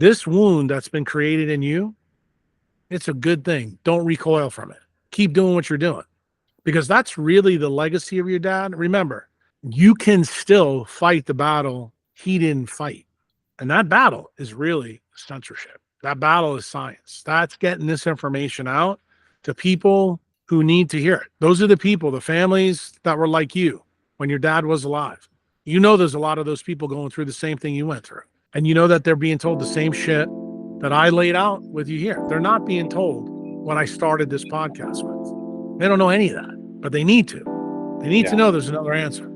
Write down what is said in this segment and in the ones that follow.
This wound that's been created in you, it's a good thing. Don't recoil from it. Keep doing what you're doing, because that's really the legacy of your dad. Remember, you can still fight the battle he didn't fight. And that battle is really censorship. That battle is science. That's getting this information out to people who need to hear it. Those are the people, the families that were like you when your dad was alive. You know, there's a lot of those people going through the same thing you went through. And you know that they're being told the same shit that I laid out with you here. They're not being told what I started this podcast with. They don't know any of that, but they need to. They need to know there's another answer.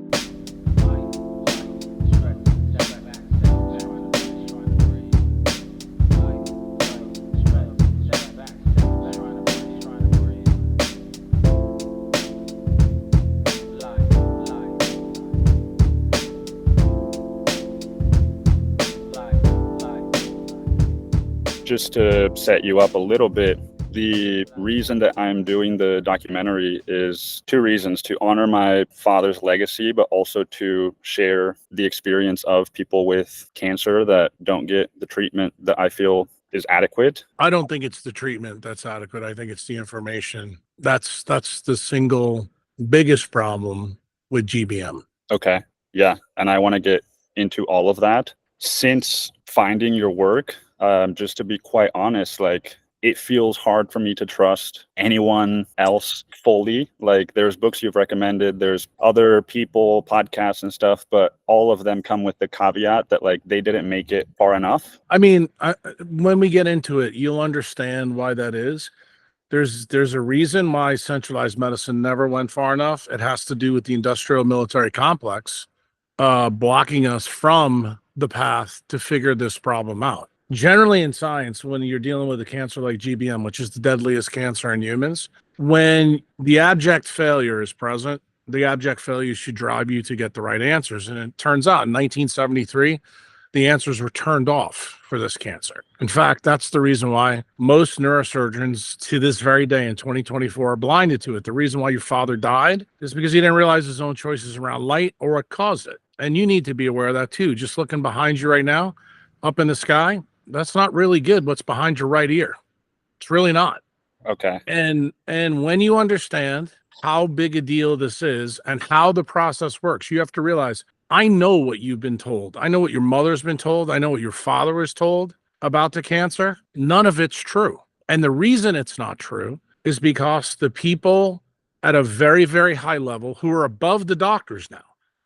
Just to set you up a little bit, the reason that I'm doing the documentary is two reasons: to honor my father's legacy, but also to share the experience of people with cancer that don't get the treatment that I feel is adequate. I don't think it's the treatment that's adequate. I think it's the information. That's the single biggest problem with GBM. Okay. Yeah. And I want to get into all of that. Since finding your work, just to be quite honest, like, it feels hard for me to trust anyone else fully. Like, there's books you've recommended, there's other people, podcasts and stuff, but all of them come with the caveat that, like, they didn't make it far enough. I mean, when we get into it, you'll understand why that is. There's a reason why centralized medicine never went far enough. It has to do with the industrial military complex blocking us from the path to figure this problem out. Generally in science, when you're dealing with a cancer like GBM, which is the deadliest cancer in humans, when the abject failure is present, the abject failure should drive you to get the right answers. And it turns out in 1973, the answers were turned off for this cancer. In fact, that's the reason why most neurosurgeons to this very day in 2024 are blinded to it. The reason why your father died is because he didn't realize his own choices around light or what caused it. And you need to be aware of that too. Just looking behind you right now, up in the sky, that's not really good. What's behind your right ear? It's really not. Okay. And when you understand how big a deal this is and how the process works, you have to realize, I know what you've been told. I know what your mother's been told. I know what your father was told about the cancer. None of it's true. And the reason it's not true is because the people at a very, very high level who are above the doctors now,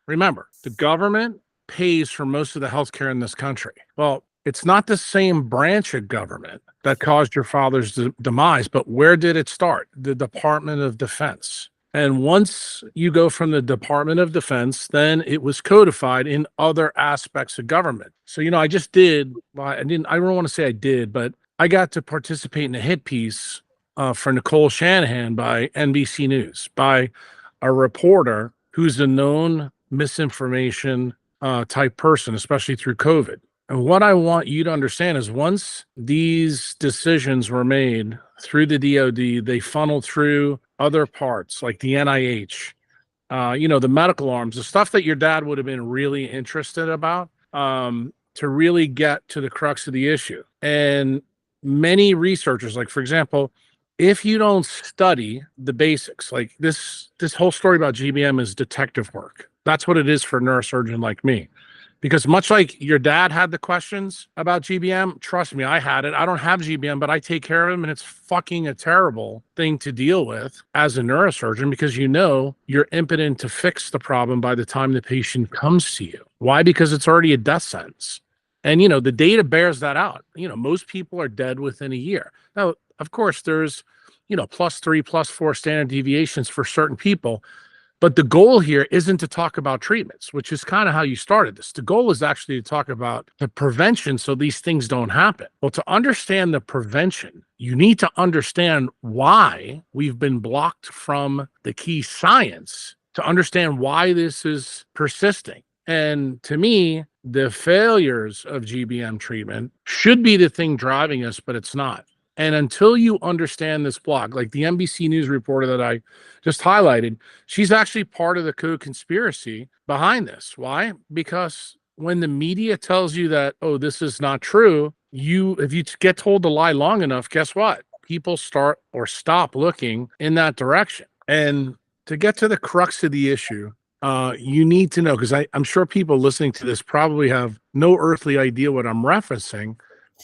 remember, the government pays for most of the healthcare in this country. Well, it's not the same branch of government that caused your father's demise, but where did it start? The Department of Defense. And once you go from the Department of Defense, then it was codified in other aspects of government. So, I just did, I don't want to say I did, but I got to participate in a hit piece for Nicole Shanahan by NBC News, by a reporter who's a known misinformation type person, especially through COVID. And what I want you to understand is once these decisions were made through the DOD, they funneled through other parts like the NIH, the medical arms, the stuff that your dad would have been really interested about to really get to the crux of the issue. And many researchers, like, for example, if you don't study the basics, like this whole story about GBM is detective work. That's what it is for a neurosurgeon like me. Because much like your dad had the questions about GBM, trust me, I had it. I don't have GBM, but I take care of him, and it's fucking a terrible thing to deal with as a neurosurgeon because you're impotent to fix the problem by the time the patient comes to you. Why? Because it's already a death sentence. And, the data bears that out. Most people are dead within a year. Now, of course, there's, +3, +4 standard deviations for certain people. But the goal here isn't to talk about treatments, which is kind of how you started this. The goal is actually to talk about the prevention so these things don't happen. Well, to understand the prevention, you need to understand why we've been blocked from the key science to understand why this is persisting. And to me, the failures of GBM treatment should be the thing driving us, but it's not. And until you understand this block, like the NBC News reporter that I just highlighted, she's actually part of the co-conspiracy behind this. Why? Because when the media tells you that, oh, this is not true, if you get told to lie long enough, guess what? People start or stop looking in that direction. And to get to the crux of the issue, you need to know, because I'm sure people listening to this probably have no earthly idea what I'm referencing,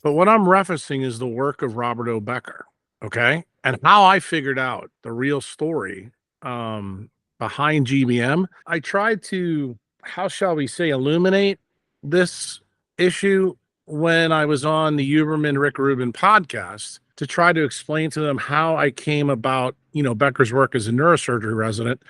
but what I'm referencing is the work of Robert O. Becker, okay? And how I figured out the real story behind GBM. I tried to, how shall we say, illuminate this issue when I was on the Huberman Rick Rubin podcast to try to explain to them how I came about, Becker's work as a neurosurgery resident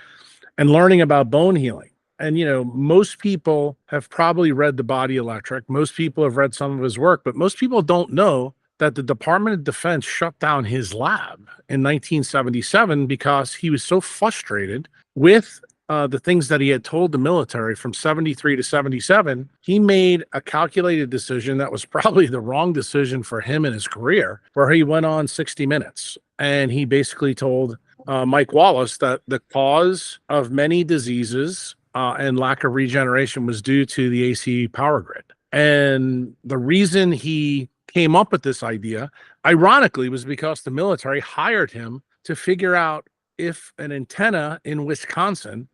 and learning about bone healing. And, most people have probably read The Body Electric. Most people have read some of his work, but most people don't know that the Department of Defense shut down his lab in 1977 because he was so frustrated with the things that he had told the military from 73 to 77. He made a calculated decision that was probably the wrong decision for him in his career, where he went on 60 Minutes. And he basically told Mike Wallace that the cause of many diseases and lack of regeneration was due to the AC power grid. And the reason he came up with this idea, ironically, was because the military hired him to figure out if an antenna in Wisconsin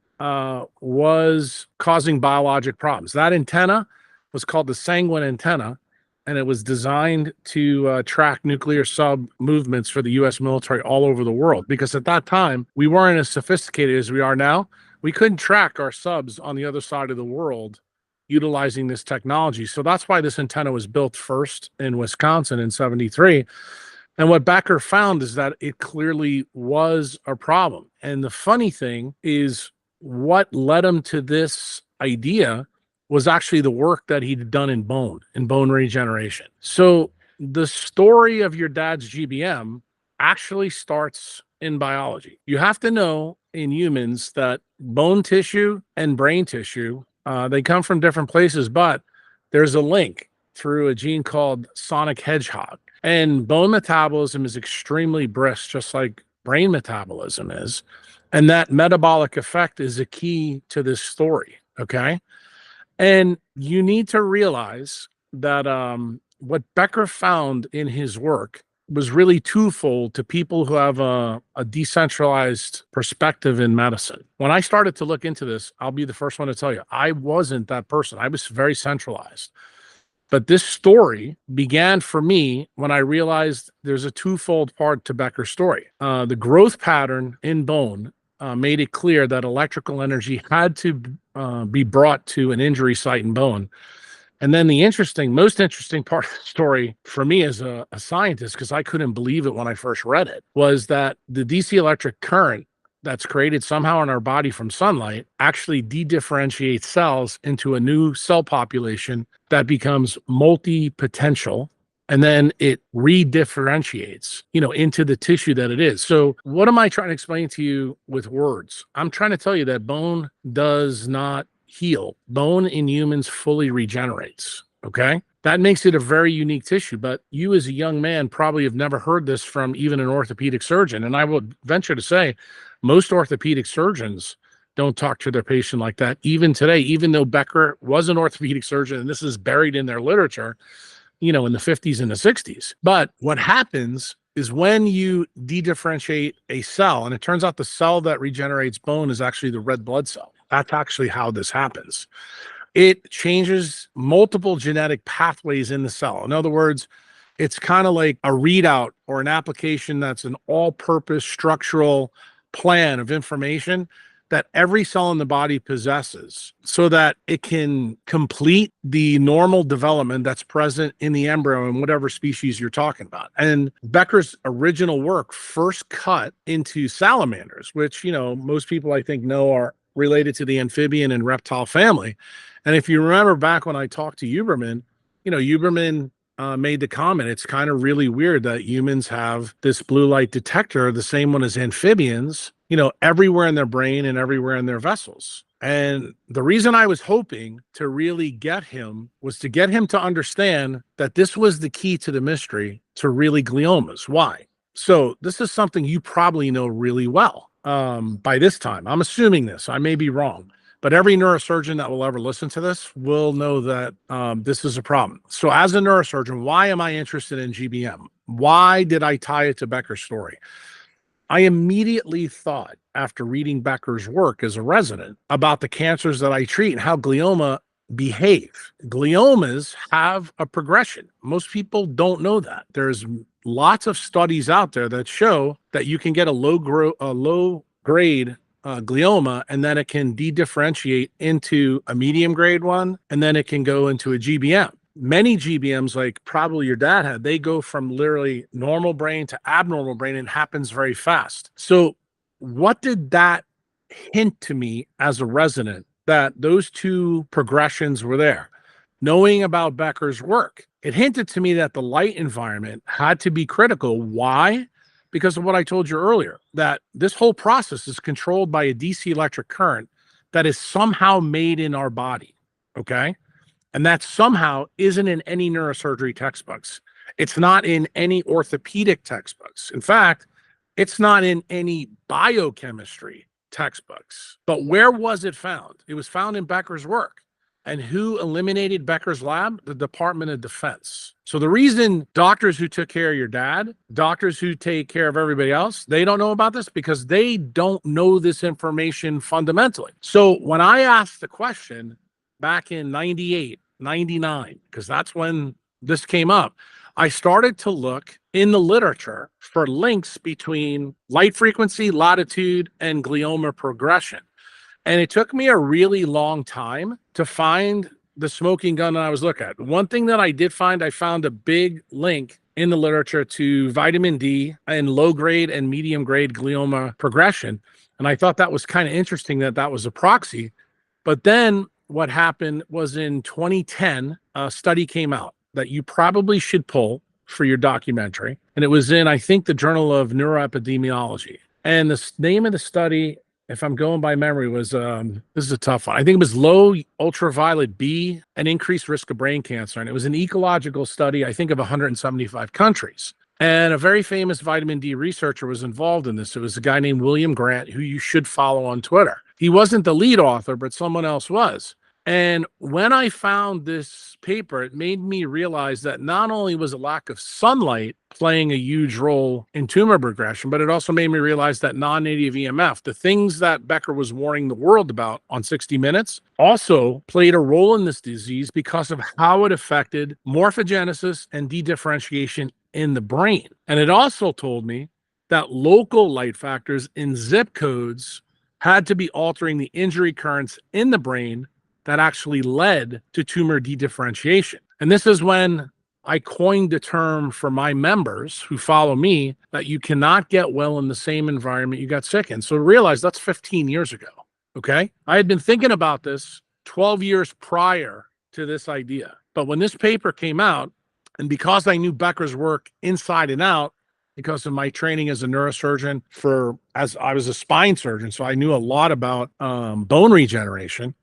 was causing biologic problems. That antenna was called the sanguine antenna, and it was designed to track nuclear sub movements for the U.S. military all over the world. Because at that time, we weren't as sophisticated as we are now. We couldn't track our subs on the other side of the world utilizing this technology. So that's why this antenna was built first in Wisconsin in 73. And what Becker found is that it clearly was a problem. And the funny thing is, what led him to this idea was actually the work that he'd done in bone regeneration. So the story of your dad's GBM actually starts in biology. You have to know in humans that bone tissue and brain tissue, they come from different places, but there's a link through a gene called sonic hedgehog. And bone metabolism is extremely brisk, just like brain metabolism is. And that metabolic effect is a key to this story, okay? And you need to realize that what Becker found in his work was really twofold to people who have a decentralized perspective in medicine. When I started to look into this, I'll be the first one to tell you, I wasn't that person. I was very centralized. But this story began for me when I realized there's a twofold part to Becker's story. The growth pattern in bone made it clear that electrical energy had to be brought to an injury site in bone. And then the most interesting part of the story for me as a scientist, because I couldn't believe it when I first read it, was that the DC electric current that's created somehow in our body from sunlight actually de-differentiates cells into a new cell population that becomes multi-potential. And then it redifferentiates, into the tissue that it is. So what am I trying to explain to you with words? I'm trying to tell you that bone does not heal. Bone in humans fully regenerates, okay? That makes it a very unique tissue, but you as a young man probably have never heard this from even an orthopedic surgeon. And I would venture to say most orthopedic surgeons don't talk to their patient like that. Even today, even though Becker was an orthopedic surgeon, and this is buried in their literature, in the 50s and the 60s. But what happens is when you de-differentiate a cell, and it turns out the cell that regenerates bone is actually the red blood cell. That's actually how this happens. It changes multiple genetic pathways in the cell. In other words, it's kind of like a readout or an application that's an all-purpose structural plan of information that every cell in the body possesses so that it can complete the normal development that's present in the embryo in whatever species you're talking about. And Becker's original work first cut into salamanders, which, most people I think know are related to the amphibian and reptile family. And if you remember back when I talked to Huberman, Huberman made the comment, it's kind of really weird that humans have this blue light detector, the same one as amphibians, everywhere in their brain and everywhere in their vessels. And the reason I was hoping to really get him was to get him to understand that this was the key to the mystery to really gliomas. Why? So this is something you probably know really well by this time. I'm assuming this. I may be wrong. but every neurosurgeon that will ever listen to this will know that this is a problem. So as a neurosurgeon, why am I interested in GBM? Why did I tie it to Becker's story? I immediately thought, after reading Becker's work as a resident, about the cancers that I treat and how glioma behave. Gliomas have a progression. Most people don't know that. There's lots of studies out there that show that you can get a low grade glioma, and then it can de-differentiate into a medium grade one, and then it can go into a GBM. Many GBMs, like probably your dad had, they go from literally normal brain to abnormal brain, and it happens very fast. So what did that hint to me as a resident, that those two progressions were there? Knowing about Becker's work, it hinted to me that the light environment had to be critical. Why? Because of what I told you earlier, that this whole process is controlled by a DC electric current that is somehow made in our body, okay? And that somehow isn't in any neurosurgery textbooks. It's not in any orthopedic textbooks. In fact, it's not in any biochemistry textbooks. But where was it found? It was found in Becker's work. And who eliminated Becker's lab? The Department of Defense. So the reason doctors who took care of your dad, doctors who take care of everybody else, they don't know about this because they don't know this information fundamentally. So when I asked the question back in 98, 99, because that's when this came up, I started to look in the literature for links between light frequency, latitude, and glioma progression. And it took me a really long time to find the smoking gun that I was looking at. One thing that I did find, I found a big link in the literature to vitamin D and low grade and medium grade glioma progression. And I thought that was kind of interesting that that was a proxy. But then what happened was in 2010, a study came out that you probably should pull for your documentary. And it was in, I think, the Journal of Neuroepidemiology. And the name of the study, if I'm going by memory, was, this is a tough one. I think it was low ultraviolet B and increased risk of brain cancer. And it was an ecological study, I think, of 175 countries. And a very famous vitamin D researcher was involved in this. It was a guy named William Grant, who you should follow on Twitter. He wasn't the lead author, but someone else was. And when I found this paper, it made me realize that not only was a lack of sunlight playing a huge role in tumor progression, but it also made me realize that non-native EMF, the things that Becker was warning the world about on 60 Minutes, also played a role in this disease because of how it affected morphogenesis and dedifferentiation in the brain. And it also told me that local light factors in zip codes had to be altering the injury currents in the brain that actually led to tumor dedifferentiation. And this is when I coined the term for my members who follow me, that you cannot get well in the same environment you got sick in. So realize that's 15 years ago, okay? I had been thinking about this 12 years prior to this idea. But when this paper came out, and because I knew Becker's work inside and out, because of my training as a neurosurgeon, as I was a spine surgeon, so I knew a lot about bone regeneration.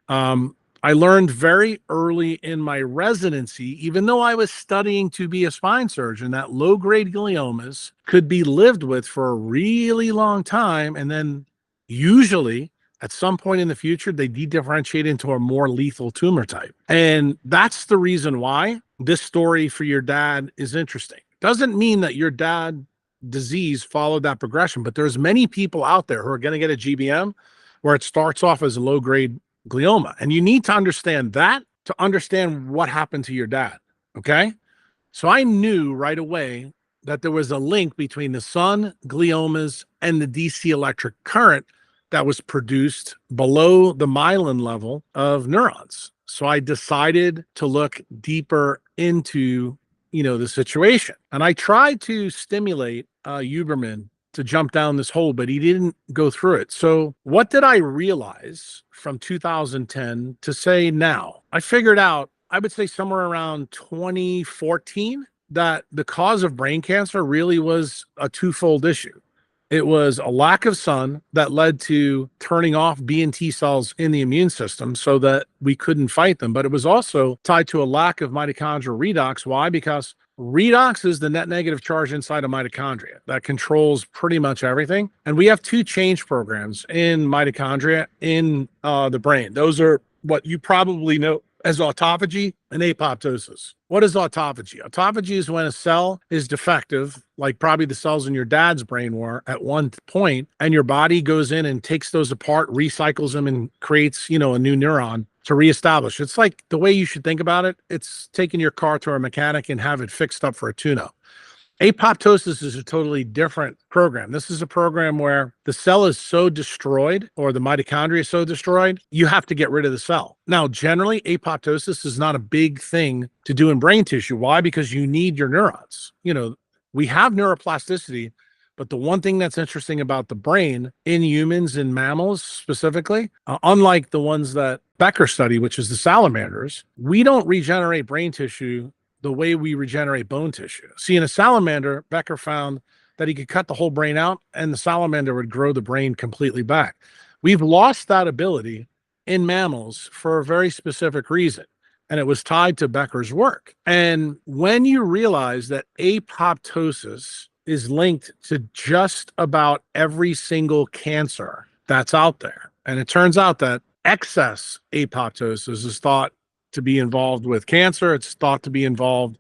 I learned very early in my residency, even though I was studying to be a spine surgeon, that low-grade gliomas could be lived with for a really long time. And then usually at some point in the future, they de-differentiate into a more lethal tumor type. And that's the reason why this story for your dad is interesting. Doesn't mean that your dad disease followed that progression, but there's many people out there who are going to get a GBM where it starts off as a low-grade glioma. And you need to understand that to understand what happened to your dad. Okay. So I knew right away that there was a link between the sun, gliomas, and the DC electric current that was produced below the myelin level of neurons. So I decided to look deeper into, the situation. And I tried to stimulate Huberman to jump down this hole, but he didn't go through it. So what did I realize from 2010 to say now? I figured out, I would say somewhere around 2014, that the cause of brain cancer really was a twofold issue. It was a lack of sun that led to turning off B and T cells in the immune system so that we couldn't fight them. But it was also tied to a lack of mitochondrial redox. Why? Because Redox is the net negative charge inside of mitochondria that controls pretty much everything. And we have two change programs in mitochondria in the brain. Those are what you probably know as autophagy and apoptosis. What is autophagy? Autophagy is when a cell is defective, like probably the cells in your dad's brain were at one point, and your body goes in and takes those apart, recycles them, and creates, a new neuron to reestablish. It's like the way you should think about it. It's taking your car to a mechanic and have it fixed up for a tune-up. Apoptosis is a totally different program. This is a program where the cell is so destroyed, or the mitochondria is so destroyed, you have to get rid of the cell. Now, generally, apoptosis is not a big thing to do in brain tissue. Why? Because you need your neurons. We have neuroplasticity, but the one thing that's interesting about the brain in humans and mammals specifically, unlike the ones that Becker studied, which is the salamanders, we don't regenerate brain tissue the way we regenerate bone tissue. See, in a salamander, Becker found that he could cut the whole brain out and the salamander would grow the brain completely back. We've lost that ability in mammals for a very specific reason, and it was tied to Becker's work. And when you realize that apoptosis is linked to just about every single cancer that's out there, and it turns out that excess apoptosis is thought to be involved with cancer. It's thought to be involved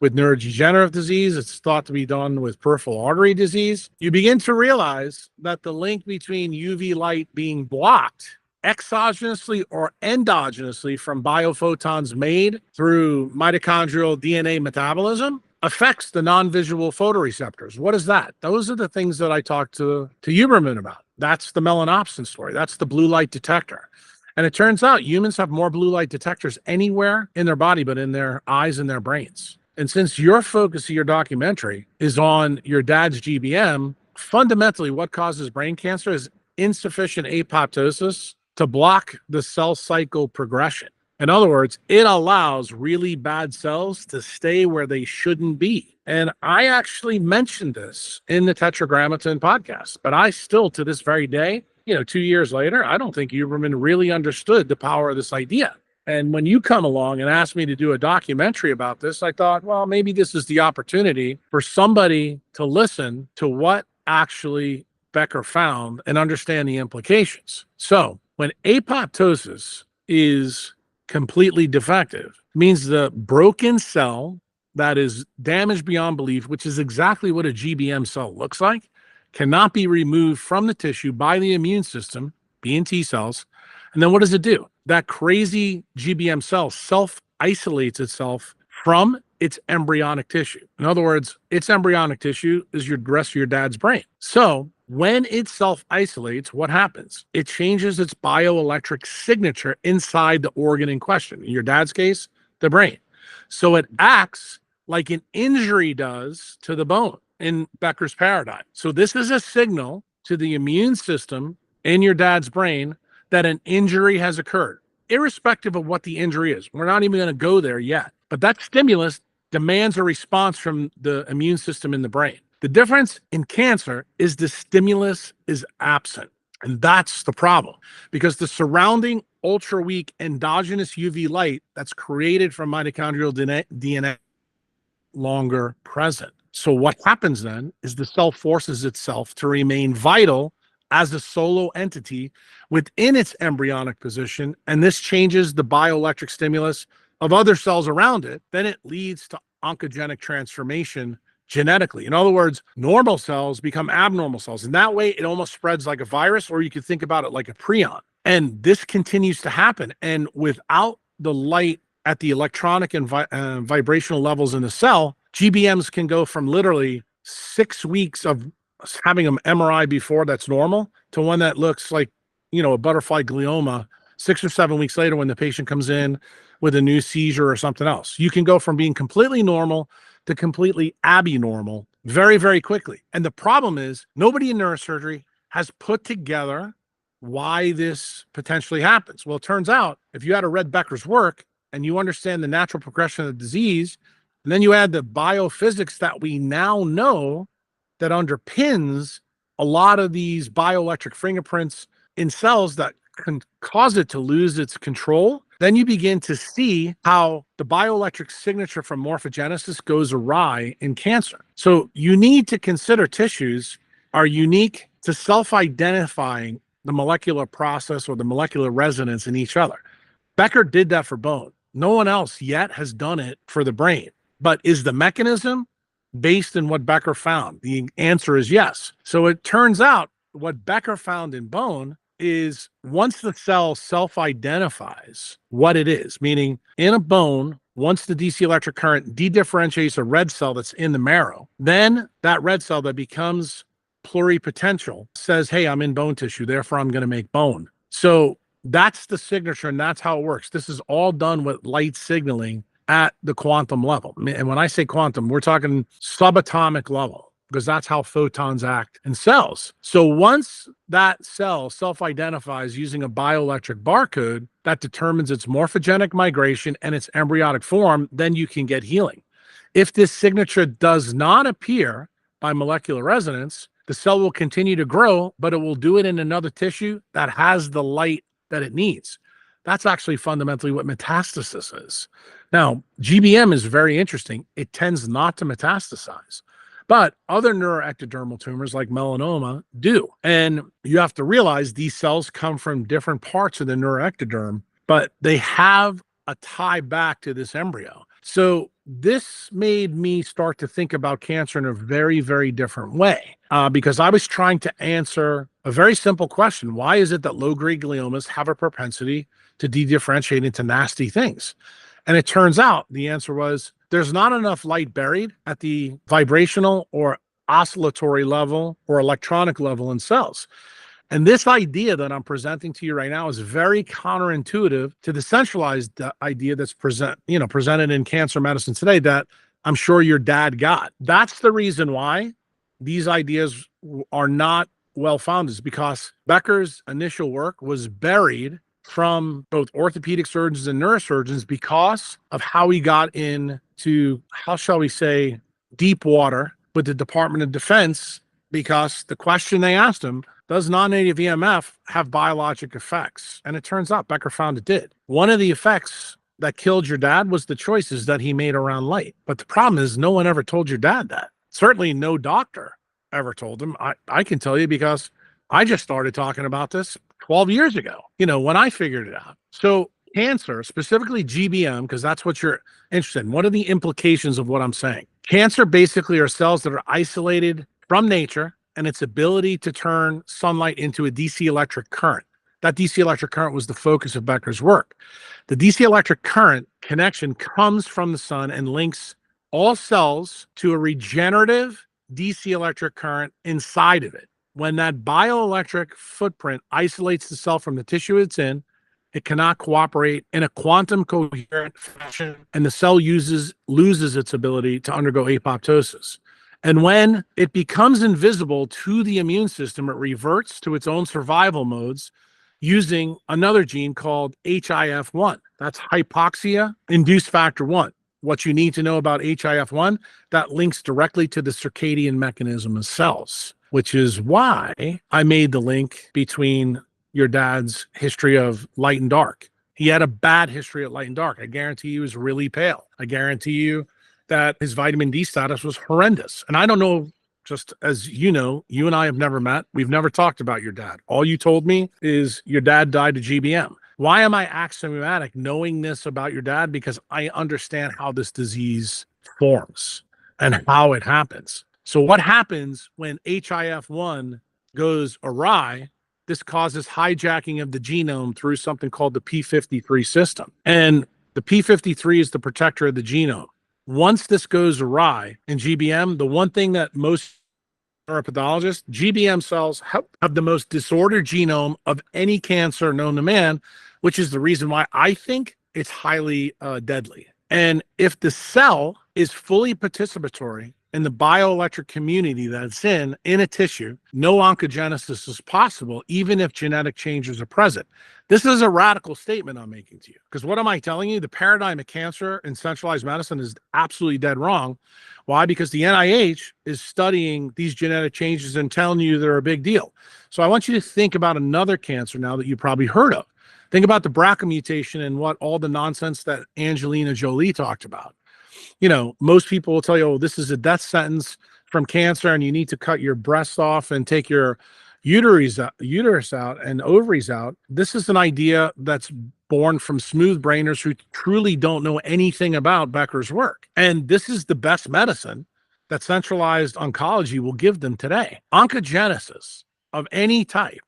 with neurodegenerative disease. It's thought to be done with peripheral artery disease. You begin to realize that the link between UV light being blocked exogenously or endogenously from biophotons made through mitochondrial DNA metabolism affects the non-visual photoreceptors. What is that? Those are the things that I talked to Huberman about. That's the melanopsin story. That's the blue light detector. And it turns out humans have more blue light detectors anywhere in their body, but in their eyes and their brains. And since your focus of your documentary is on your dad's GBM, fundamentally what causes brain cancer is insufficient apoptosis to block the cell cycle progression. In other words, it allows really bad cells to stay where they shouldn't be. And I actually mentioned this in the Tetragrammaton podcast, but I still, to this very day, 2 years later, I don't think Huberman really understood the power of this idea. And when you come along and ask me to do a documentary about this, I thought, well, maybe this is the opportunity for somebody to listen to what actually Becker found and understand the implications. So when apoptosis is completely defective, means the broken cell that is damaged beyond belief, which is exactly what a GBM cell looks like, cannot be removed from the tissue by the immune system, B and T cells. And then what does it do? That crazy GBM cell self-isolates itself from its embryonic tissue. In other words, its embryonic tissue is the rest of your dad's brain. So when it self-isolates, what happens? It changes its bioelectric signature inside the organ in question. In your dad's case, the brain. So it acts like an injury does to the bone in Becker's paradigm. So this is a signal to the immune system in your dad's brain that an injury has occurred, irrespective of what the injury is. We're not even going to go there yet. But that stimulus demands a response from the immune system in the brain. The difference in cancer is the stimulus is absent. And that's the problem, because the surrounding ultra weak endogenous UV light that's created from mitochondrial DNA longer present. So what happens then is the cell forces itself to remain vital as a solo entity within its embryonic position, and this changes the bioelectric stimulus of other cells around it. Then it leads to oncogenic transformation genetically. In other words, normal cells become abnormal cells, and that way it almost spreads like a virus, or you could think about it like a prion. And this continues to happen, and without the light at the electronic and vibrational levels in the cell, GBMs can go from literally 6 weeks of having an MRI before that's normal to one that looks like, a butterfly glioma 6 or 7 weeks later when the patient comes in with a new seizure or something else. You can go from being completely normal to completely abnormal very, very quickly. And the problem is nobody in neurosurgery has put together why this potentially happens. Well, it turns out if you had to read Becker's work and you understand the natural progression of the disease, and then you add the biophysics that we now know that underpins a lot of these bioelectric fingerprints in cells that cause it to lose its control, then you begin to see how the bioelectric signature from morphogenesis goes awry in cancer. So you need to consider tissues are unique to self-identifying the molecular process or the molecular resonance in each other. Becker did that for bone. No one else yet has done it for the brain. But is the mechanism based in what Becker found? The answer is yes. So it turns out what Becker found in bone is once the cell self-identifies what it is, meaning in a bone, once the DC electric current dedifferentiates a red cell that's in the marrow, then that red cell that becomes pluripotential says, hey, I'm in bone tissue, therefore I'm going to make bone. So that's the signature, and that's how it works. This is all done with light signaling at the quantum level. And when I say quantum, we're talking subatomic level, because that's how photons act in cells. So once that cell self-identifies using a bioelectric barcode that determines its morphogenic migration and its embryonic form, then you can get healing. If this signature does not appear by molecular resonance, the cell will continue to grow, but it will do it in another tissue that has the light that it needs. That's actually fundamentally what metastasis is. Now, GBM is very interesting. It tends not to metastasize, but other neuroectodermal tumors like melanoma do. And you have to realize these cells come from different parts of the neuroectoderm, but they have a tie back to this embryo. So this made me start to think about cancer in a very, very different way, because I was trying to answer a very simple question. Why is it that low-grade gliomas have a propensity to dedifferentiate into nasty things? And it turns out the answer was there's not enough light buried at the vibrational or oscillatory level or electronic level in cells. And this idea that I'm presenting to you right now is very counterintuitive to the centralized idea that's presented in cancer medicine today that I'm sure your dad got. That's the reason why these ideas are not well-founded, is because Becker's initial work was buried from both orthopedic surgeons and neurosurgeons because of how he got into, how shall we say, deep water with the Department of Defense, because the question they asked him, does non-native EMF have biologic effects? And it turns out Becker found it did. One of the effects that killed your dad was the choices that he made around light. But the problem is no one ever told your dad that. Certainly no doctor ever told him. I can tell you because I just started talking about this 12 years ago, when I figured it out. So cancer, specifically GBM, because that's what you're interested in. What are the implications of what I'm saying? Cancer basically are cells that are isolated from nature and its ability to turn sunlight into a DC electric current. That DC electric current was the focus of Becker's work. The DC electric current connection comes from the sun and links all cells to a regenerative DC electric current inside of it. When that bioelectric footprint isolates the cell from the tissue it's in, it cannot cooperate in a quantum coherent fashion, and the cell loses its ability to undergo apoptosis. And when it becomes invisible to the immune system, it reverts to its own survival modes using another gene called HIF1. That's hypoxia-induced factor 1. What you need to know about HIF1, that links directly to the circadian mechanism of cells, which is why I made the link between your dad's history of light and dark. He had a bad history of light and dark. I guarantee you he was really pale. I guarantee you that his vitamin D status was horrendous. And I don't know, just as you know, you and I have never met. We've never talked about your dad. All you told me is your dad died of GBM. Why am I axiomatic knowing this about your dad? Because I understand how this disease forms and how it happens. So what happens when HIF1 goes awry? This causes hijacking of the genome through something called the P53 system. And the P53 is the protector of the genome. Once this goes awry in GBM, the one thing that most neuropathologists, GBM cells have the most disordered genome of any cancer known to man, which is the reason why I think it's highly deadly. And if the cell is fully participatory in the bioelectric community that's in a tissue, no oncogenesis is possible, even if genetic changes are present. This is a radical statement I'm making to you, because what am I telling you? The paradigm of cancer in centralized medicine is absolutely dead wrong. Why? Because the NIH is studying these genetic changes and telling you they're a big deal. So I want you to think about another cancer now that you probably heard of. Think about the BRCA mutation and what all the nonsense that Angelina Jolie talked about. You know, most people will tell you, oh, this is a death sentence from cancer and you need to cut your breast off and take your uterus out and ovaries out. This is an idea that's born from smooth brainers who truly don't know anything about Becker's work. And this is the best medicine that centralized oncology will give them today. Oncogenesis of any type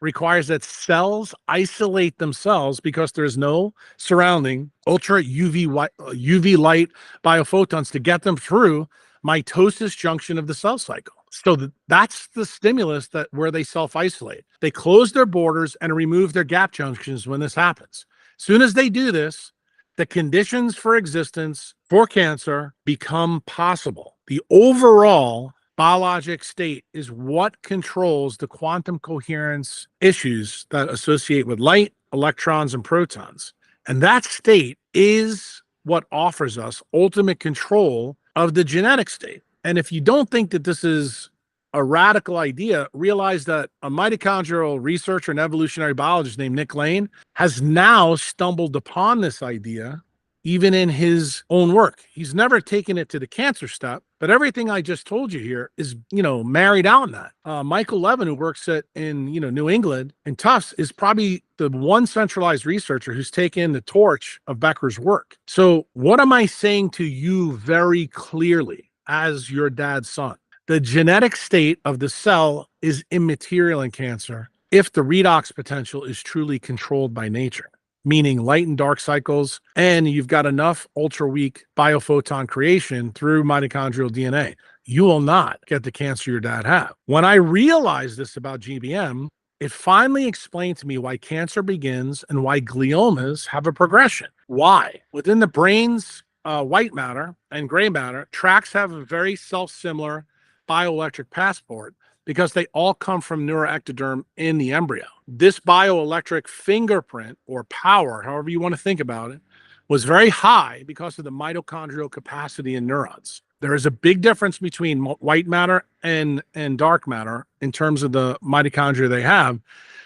requires that cells isolate themselves because there's no surrounding ultra UV light biophotons to get them through mitosis junction of the cell cycle. So that's the stimulus where they self-isolate. They close their borders and remove their gap junctions when this happens. As soon as they do this, the conditions for existence for cancer become possible. The overall biologic state is what controls the quantum coherence issues that associate with light, electrons, and protons. And that state is what offers us ultimate control of the genetic state. And if you don't think that this is a radical idea, realize that a mitochondrial researcher and evolutionary biologist named Nick Lane has now stumbled upon this idea even in his own work. He's never taken it to the cancer step, but everything I just told you here is, married out in that. Michael Levin, who works in New England and Tufts, is probably the one centralized researcher who's taken the torch of Becker's work. So what am I saying to you very clearly as your dad's son? The genetic state of the cell is immaterial in cancer if the redox potential is truly controlled by nature, meaning light and dark cycles, and you've got enough ultra weak biophoton creation through mitochondrial DNA. You will not get the cancer your dad had. When I realized this about GBM, it finally explained to me why cancer begins and why gliomas have a progression. Why? Within the brain's white matter and gray matter, tracks have a very self-similar bioelectric passport because they all come from neuroectoderm in the embryo. This bioelectric fingerprint or power, however you want to think about it, was very high because of the mitochondrial capacity in neurons. There is a big difference between white matter and dark matter in terms of the mitochondria they have.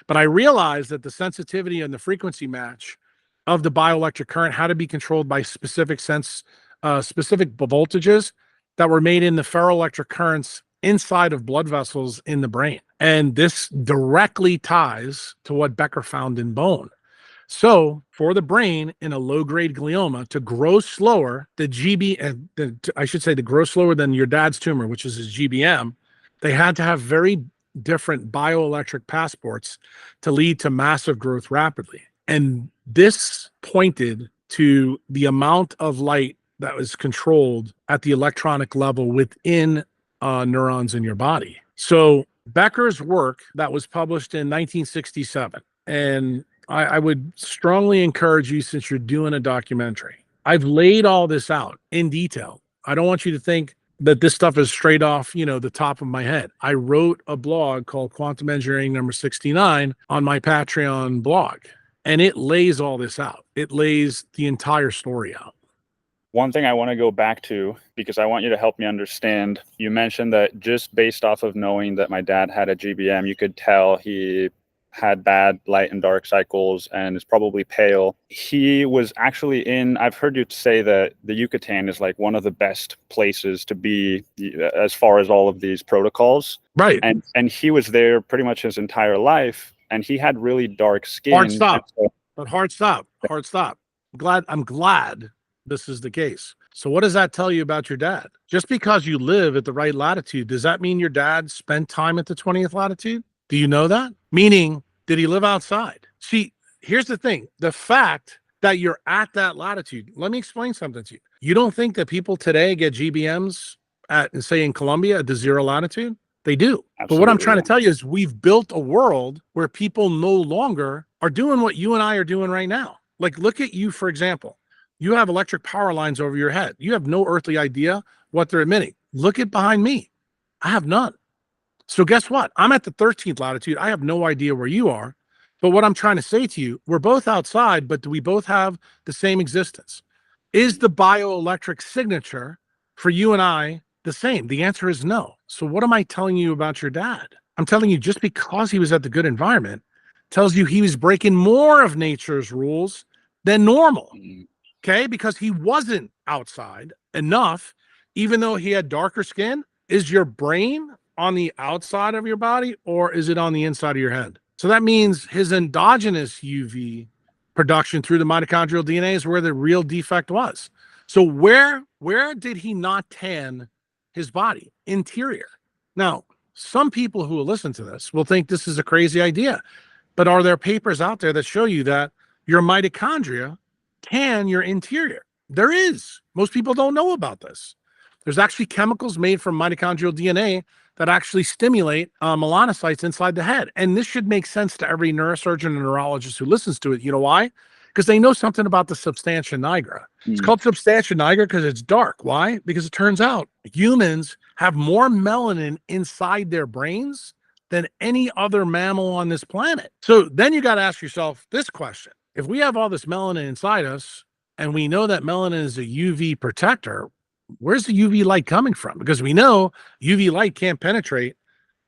But I realized that the sensitivity and the frequency match of the bioelectric current had to be controlled by specific voltages that were made in the ferroelectric currents inside of blood vessels in the brain. And this directly ties to what Becker found in bone. So for the brain in a low-grade glioma to grow slower, to grow slower than your dad's tumor, which is his GBM, they had to have very different bioelectric passports to lead to massive growth rapidly. And this pointed to the amount of light that was controlled at the electronic level within neurons in your body. So Becker's work that was published in 1967, and I would strongly encourage you, since you're doing a documentary, I've laid all this out in detail. I don't want you to think that this stuff is straight off, the top of my head. I wrote a blog called Quantum Engineering number 69 on my Patreon blog, and it lays all this out. It lays the entire story out. One thing I want to go back to, because I want you to help me understand, you mentioned that just based off of knowing that my dad had a GBM, you could tell he had bad light and dark cycles and is probably pale. He was actually I've heard you say that the Yucatan is like one of the best places to be as far as all of these protocols. Right. And he was there pretty much his entire life, and he had really dark skin. Hard stop. I'm glad this is the case. So what does that tell you about your dad? Just because you live at the right latitude, does that mean your dad spent time at the 20th latitude? Do you know that? Meaning, did he live outside? See, here's the thing. The fact that you're at that latitude, let me explain something to you. You don't think that people today get GBMs say in Colombia at the 0 latitude? They do. Absolutely. But what I'm trying to tell you is we've built a world where people no longer are doing what you and I are doing right now. Like, look at you, for example. You have electric power lines over your head. You have no earthly idea what they're emitting. Look at behind me. I have none. So guess what? I'm at the 13th latitude. I have no idea where you are. But what I'm trying to say to you, we're both outside, but do we both have the same existence? Is the bioelectric signature for you and I the same? The answer is no. So what am I telling you about your dad? I'm telling you, just because he was at the good environment tells you he was breaking more of nature's rules than normal. Okay, because he wasn't outside enough, even though he had darker skin. Is your brain on the outside of your body or is it on the inside of your head? So that means his endogenous UV production through the mitochondrial DNA is where the real defect was. So where did he not tan his body? Interior. Now, some people who will listen to this will think this is a crazy idea, but are there papers out there that show you that your mitochondria tan your interior? There is. Most people don't know about this. There's actually chemicals made from mitochondrial DNA that actually stimulate melanocytes inside the head. And this should make sense to every neurosurgeon and neurologist who listens to it. You know why? Because they know something about the substantia nigra. It's called substantia nigra because it's dark. Why? Because it turns out humans have more melanin inside their brains than any other mammal on this planet. So then you got to ask yourself this question. If we have all this melanin inside us and we know that melanin is a UV protector, where's the UV light coming from? Because we know UV light can't penetrate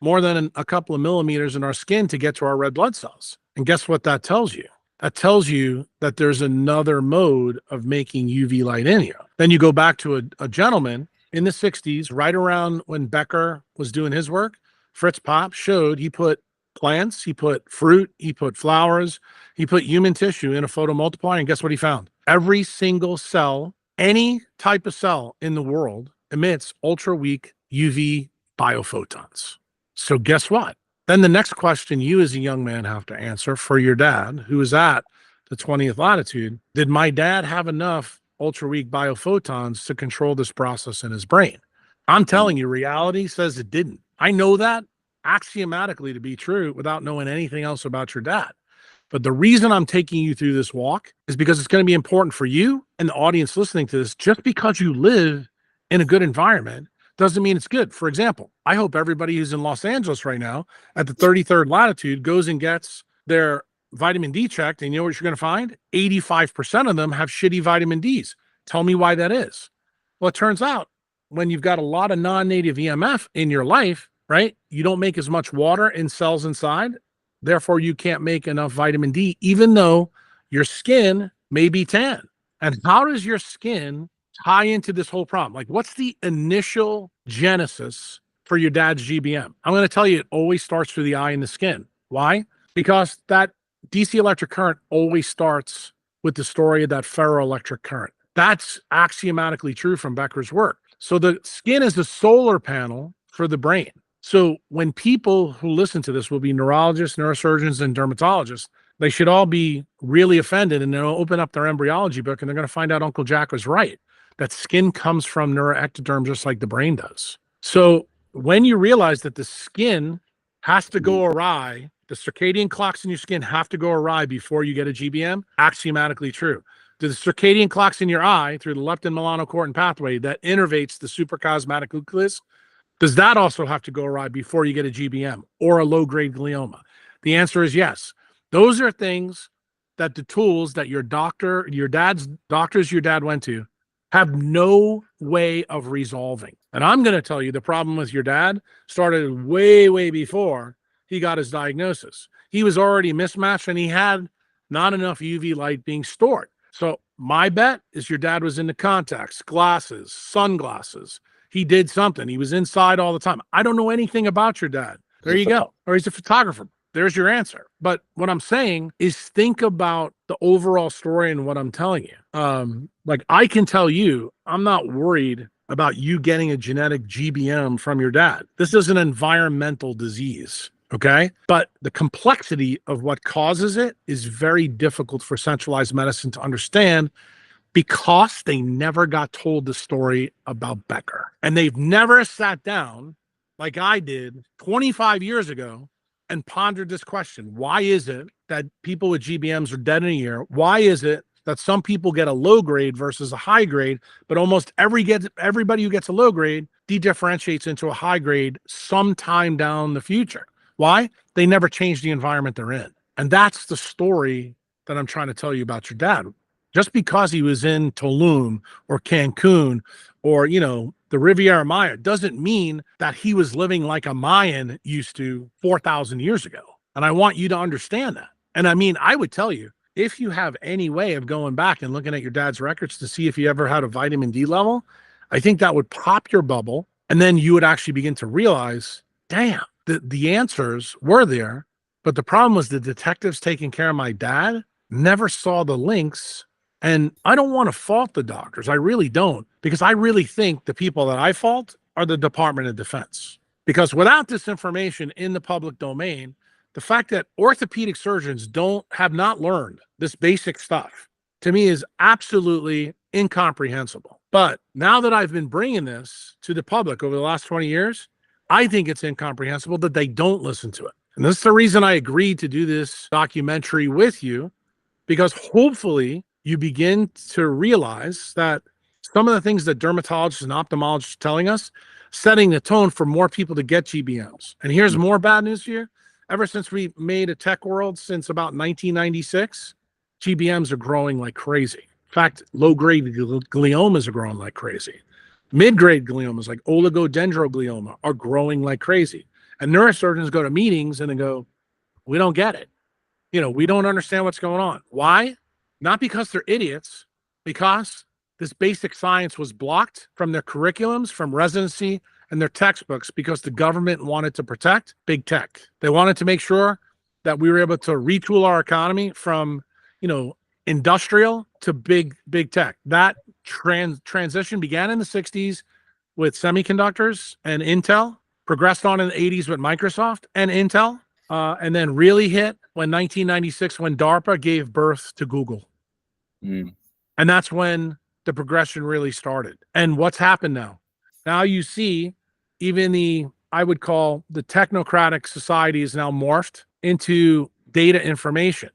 more than a couple of millimeters in our skin to get to our red blood cells. And guess what that tells you? That tells you that there's another mode of making UV light in you. Then you go back to a gentleman in the 60s, right around when Becker was doing his work. Fritz Pop showed he put plants, he put fruit, he put flowers, he put human tissue in a photomultiplier, and guess what he found? Every single cell, any type of cell in the world emits ultra weak UV biophotons. So guess what? Then the next question you as a young man have to answer for your dad, who is at the 20th latitude, did my dad have enough ultra weak biophotons to control this process in his brain? I'm telling you, reality says it didn't. I know that axiomatically to be true without knowing anything else about your dad. But the reason I'm taking you through this walk is because it's going to be important for you and the audience listening to this. Just because you live in a good environment doesn't mean it's good. For example, I hope everybody who's in Los Angeles right now at the 33rd latitude goes and gets their vitamin D checked. And you know what you're going to find? 85% of them have shitty vitamin Ds. Tell me why that is. Well, it turns out when you've got a lot of non-native EMF in your life, right? You don't make as much water in cells inside. Therefore, you can't make enough vitamin D, even though your skin may be tan. And how does your skin tie into this whole problem? Like, what's the initial genesis for your dad's GBM? I'm going to tell you, it always starts through the eye and the skin. Why? Because that DC electric current always starts with the story of that ferroelectric current. That's axiomatically true from Becker's work. So the skin is the solar panel for the brain. So when people who listen to this will be neurologists, neurosurgeons, and dermatologists, they should all be really offended, and they'll open up their embryology book and they're going to find out Uncle Jack was right, that skin comes from neuroectoderm just like the brain does. So when you realize that the skin has to go awry, the circadian clocks in your skin have to go awry before you get a GBM, axiomatically true. The circadian clocks in your eye through the leptin melanocortin pathway that innervates the suprachiasmatic nucleus, does that also have to go awry before you get a GBM or a low-grade glioma? The answer is yes. Those are things that the tools that your doctor, your dad's doctors your dad went to, have no way of resolving. And I'm going to tell you the problem with your dad started way, way before he got his diagnosis. He was already mismatched and he had not enough UV light being stored. So my bet is your dad was into contacts, glasses, sunglasses. He did something. He was inside all the time. I don't know anything about your dad. There you go. Or he's a photographer. There's your answer. But what I'm saying is think about the overall story and what I'm telling you. Like I can tell you, I'm not worried about you getting a genetic GBM from your dad. This is an environmental disease. Okay. But the complexity of what causes it is very difficult for centralized medicine to understand, because they never got told the story about Becker. And they've never sat down like I did 25 years ago and pondered this question. Why is it that people with GBMs are dead in a year? Why is it that some people get a low grade versus a high grade, but almost everybody who gets a low grade de-differentiates into a high grade sometime down the future. Why? They never change the environment they're in. And that's the story that I'm trying to tell you about your dad. Just because he was in Tulum or Cancun or, the Riviera Maya doesn't mean that he was living like a Mayan used to 4,000 years ago. And I want you to understand that. And I mean, I would tell you, if you have any way of going back and looking at your dad's records to see if he ever had a vitamin D level, I think that would pop your bubble. And then you would actually begin to realize, damn, the answers were there. But the problem was the detectives taking care of my dad never saw the links. And I don't want to fault the doctors. I really don't, because I really think the people that I fault are the Department of Defense. Because without this information in the public domain, the fact that orthopedic surgeons have not learned this basic stuff, to me, is absolutely incomprehensible. But now that I've been bringing this to the public over the last 20 years, I think it's incomprehensible that they don't listen to it. And this is the reason I agreed to do this documentary with you, because hopefully you begin to realize that some of the things that dermatologists and ophthalmologists are telling us, setting the tone for more people to get GBMs. And here's more bad news for you. Ever since we made a tech world, since about 1996, GBMs are growing like crazy. In fact, low-grade gliomas are growing like crazy. Mid-grade gliomas like oligodendroglioma are growing like crazy. And neurosurgeons go to meetings and they go, we don't get it. We don't understand what's going on. Why? Not because they're idiots, because this basic science was blocked from their curriculums, from residency, and their textbooks, because the government wanted to protect big tech. They wanted to make sure that we were able to retool our economy from, industrial to big tech. That transition began in the 60s with semiconductors and Intel, progressed on in the 80s with Microsoft and Intel, and then really hit when 1996, when DARPA gave birth to Google. And that's when the progression really started. And what's happened now? Now you see even I would call the technocratic society is now morphed into data information.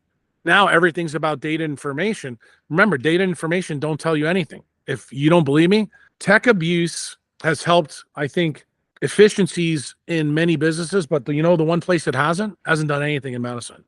Now everything's about data information. Remember, data information don't tell you anything. If you don't believe me, tech abuse has helped, I think, efficiencies in many businesses, but the one place that hasn't done anything in medicine.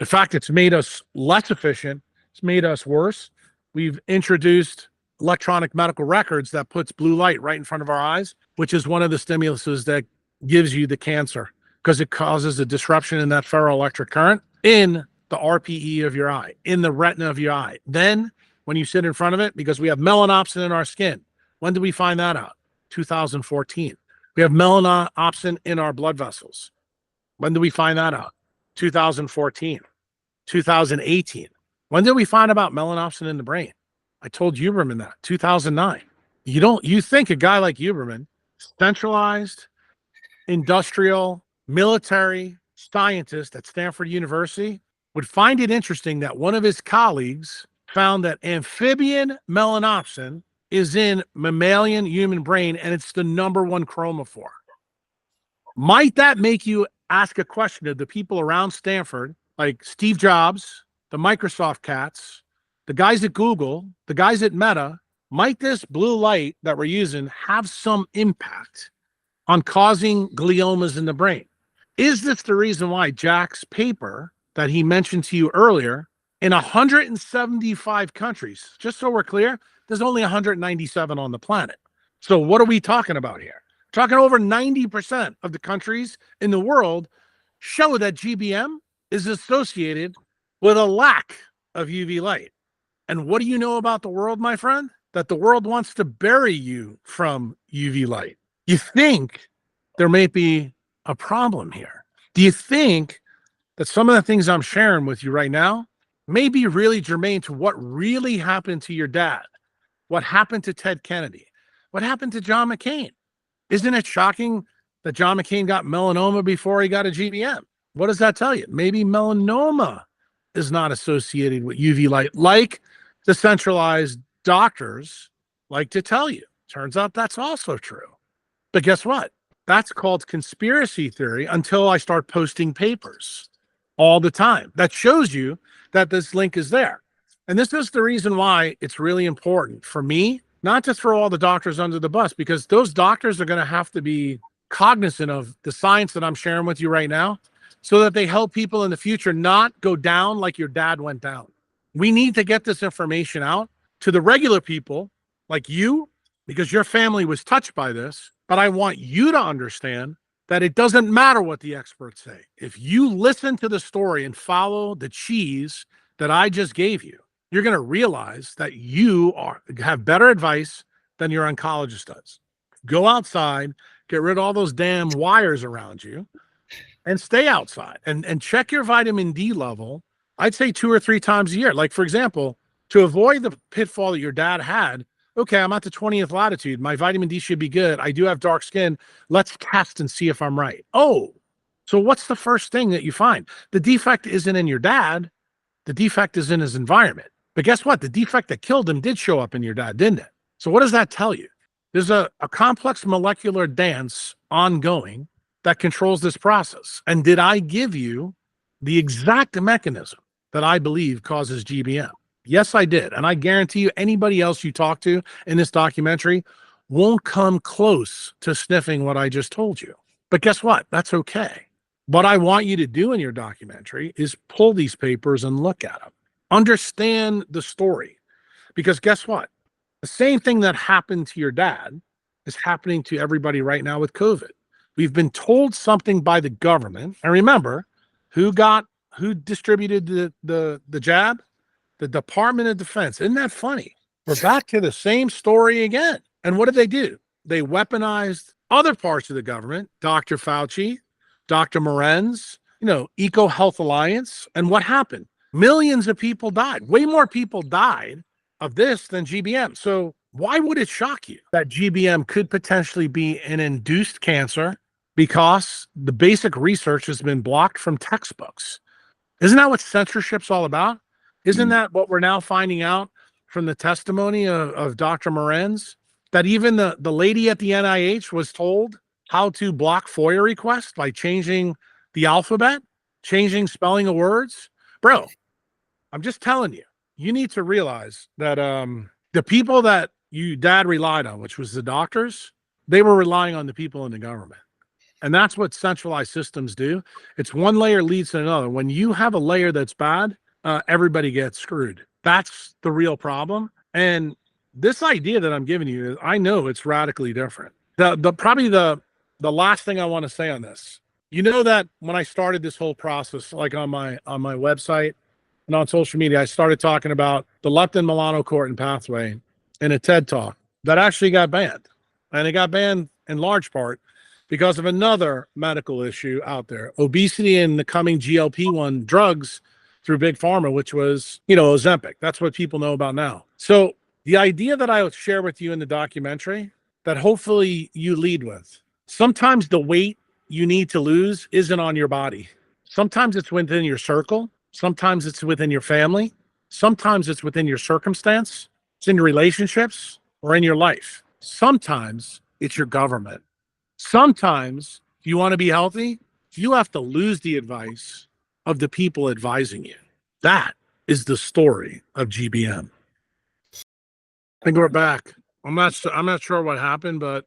In fact, it's made us less efficient. It's made us worse. We've introduced electronic medical records that puts blue light right in front of our eyes, which is one of the stimuluses that gives you the cancer, because it causes a disruption in that ferroelectric current in the RPE of your eye, in the retina of your eye. Then when you sit in front of it, because we have melanopsin in our skin. When did we find that out? 2014. We have melanopsin in our blood vessels. When did we find that out? 2014. 2018. When did we find about melanopsin in the brain? I told Huberman that, 2009. You think a guy like Huberman, centralized, industrial, military scientist at Stanford University, would find it interesting that one of his colleagues found that amphibian melanopsin is in mammalian human brain, and it's the #1 chromophore. Might that make you ask a question of the people around Stanford, like Steve Jobs, the Microsoft cats, the guys at Google, the guys at Meta? Might this blue light that we're using have some impact on causing gliomas in the brain? Is this the reason why Jack's paper that he mentioned to you earlier, in 175 countries, just so we're clear, there's only 197 on the planet. So what are we talking about here? We're talking over 90% of the countries in the world show that GBM is associated with a lack of UV light. And what do you know about the world, my friend? That the world wants to bury you from UV light. You think there may be a problem here? Do you think that some of the things I'm sharing with you right now may be really germane to what really happened to your dad? What happened to Ted Kennedy? What happened to John McCain? Isn't it shocking that John McCain got melanoma before he got a GBM? What does that tell you? Maybe melanoma is not associated with UV light, like the centralized doctors like to tell you. Turns out that's also true. But guess what? That's called conspiracy theory until I start posting papers all the time. That shows you that this link is there. And this is the reason why it's really important for me not to throw all the doctors under the bus, because those doctors are going to have to be cognizant of the science that I'm sharing with you right now so that they help people in the future not go down like your dad went down. We need to get this information out to the regular people like you, because your family was touched by this. But I want you to understand that it doesn't matter what the experts say. If you listen to the story and follow the cheese that I just gave you, you're going to realize that you have better advice than your oncologist does. Go outside, get rid of all those damn wires around you, and stay outside and check your vitamin D level. I'd say 2 or 3 times a year. Like, for example, to avoid the pitfall that your dad had, okay, I'm at the 20th latitude. My vitamin D should be good. I do have dark skin. Let's test and see if I'm right. Oh, so what's the first thing that you find? The defect isn't in your dad. The defect is in his environment. But guess what? The defect that killed him did show up in your dad, didn't it? So what does that tell you? There's a complex molecular dance ongoing that controls this process. And did I give you the exact mechanism that I believe causes GBM? Yes, I did. And I guarantee you, anybody else you talk to in this documentary won't come close to sniffing what I just told you. But guess what? That's okay. What I want you to do in your documentary is pull these papers and look at them. Understand the story. Because guess what? The same thing that happened to your dad is happening to everybody right now with COVID. We've been told something by the government. And remember, who distributed the jab? The Department of Defense. Isn't that funny? We're back to the same story again. And what did they do? They weaponized other parts of the government, Dr. Fauci, Dr. Morenz, Eco Health Alliance. And what happened? Millions of people died. Way more people died of this than GBM. So why would it shock you that GBM could potentially be an induced cancer because the basic research has been blocked from textbooks? Isn't that what censorship's all about? Isn't that what we're now finding out from the testimony of Dr. Morenz? That even the lady at the NIH was told how to block FOIA requests by changing the alphabet, changing spelling of words. Bro, I'm just telling you, you need to realize that the people that your dad relied on, which was the doctors, they were relying on the people in the government. And that's what centralized systems do. It's one layer leads to another. When you have a layer that's bad, everybody gets screwed. That's the real problem. And this idea that I'm giving you, I know it's radically different. Probably the last thing I want to say on this, that when I started this whole process, like on my website and on social media, I started talking about the leptin melanocortin pathway in a TED talk that actually got banned. And it got banned in large part because of another medical issue out there, obesity and the coming GLP-1 drugs through Big Pharma, which was, Ozempic. That's what people know about now. So the idea that I would share with you in the documentary that hopefully you lead with, sometimes the weight you need to lose isn't on your body. Sometimes it's within your circle. Sometimes it's within your family. Sometimes it's within your circumstance. It's in your relationships or in your life. Sometimes it's your government. Sometimes if you want to be healthy, you have to lose the advice of the people advising you. That is the story of GBM. I think we're back. I'm not sure what happened, but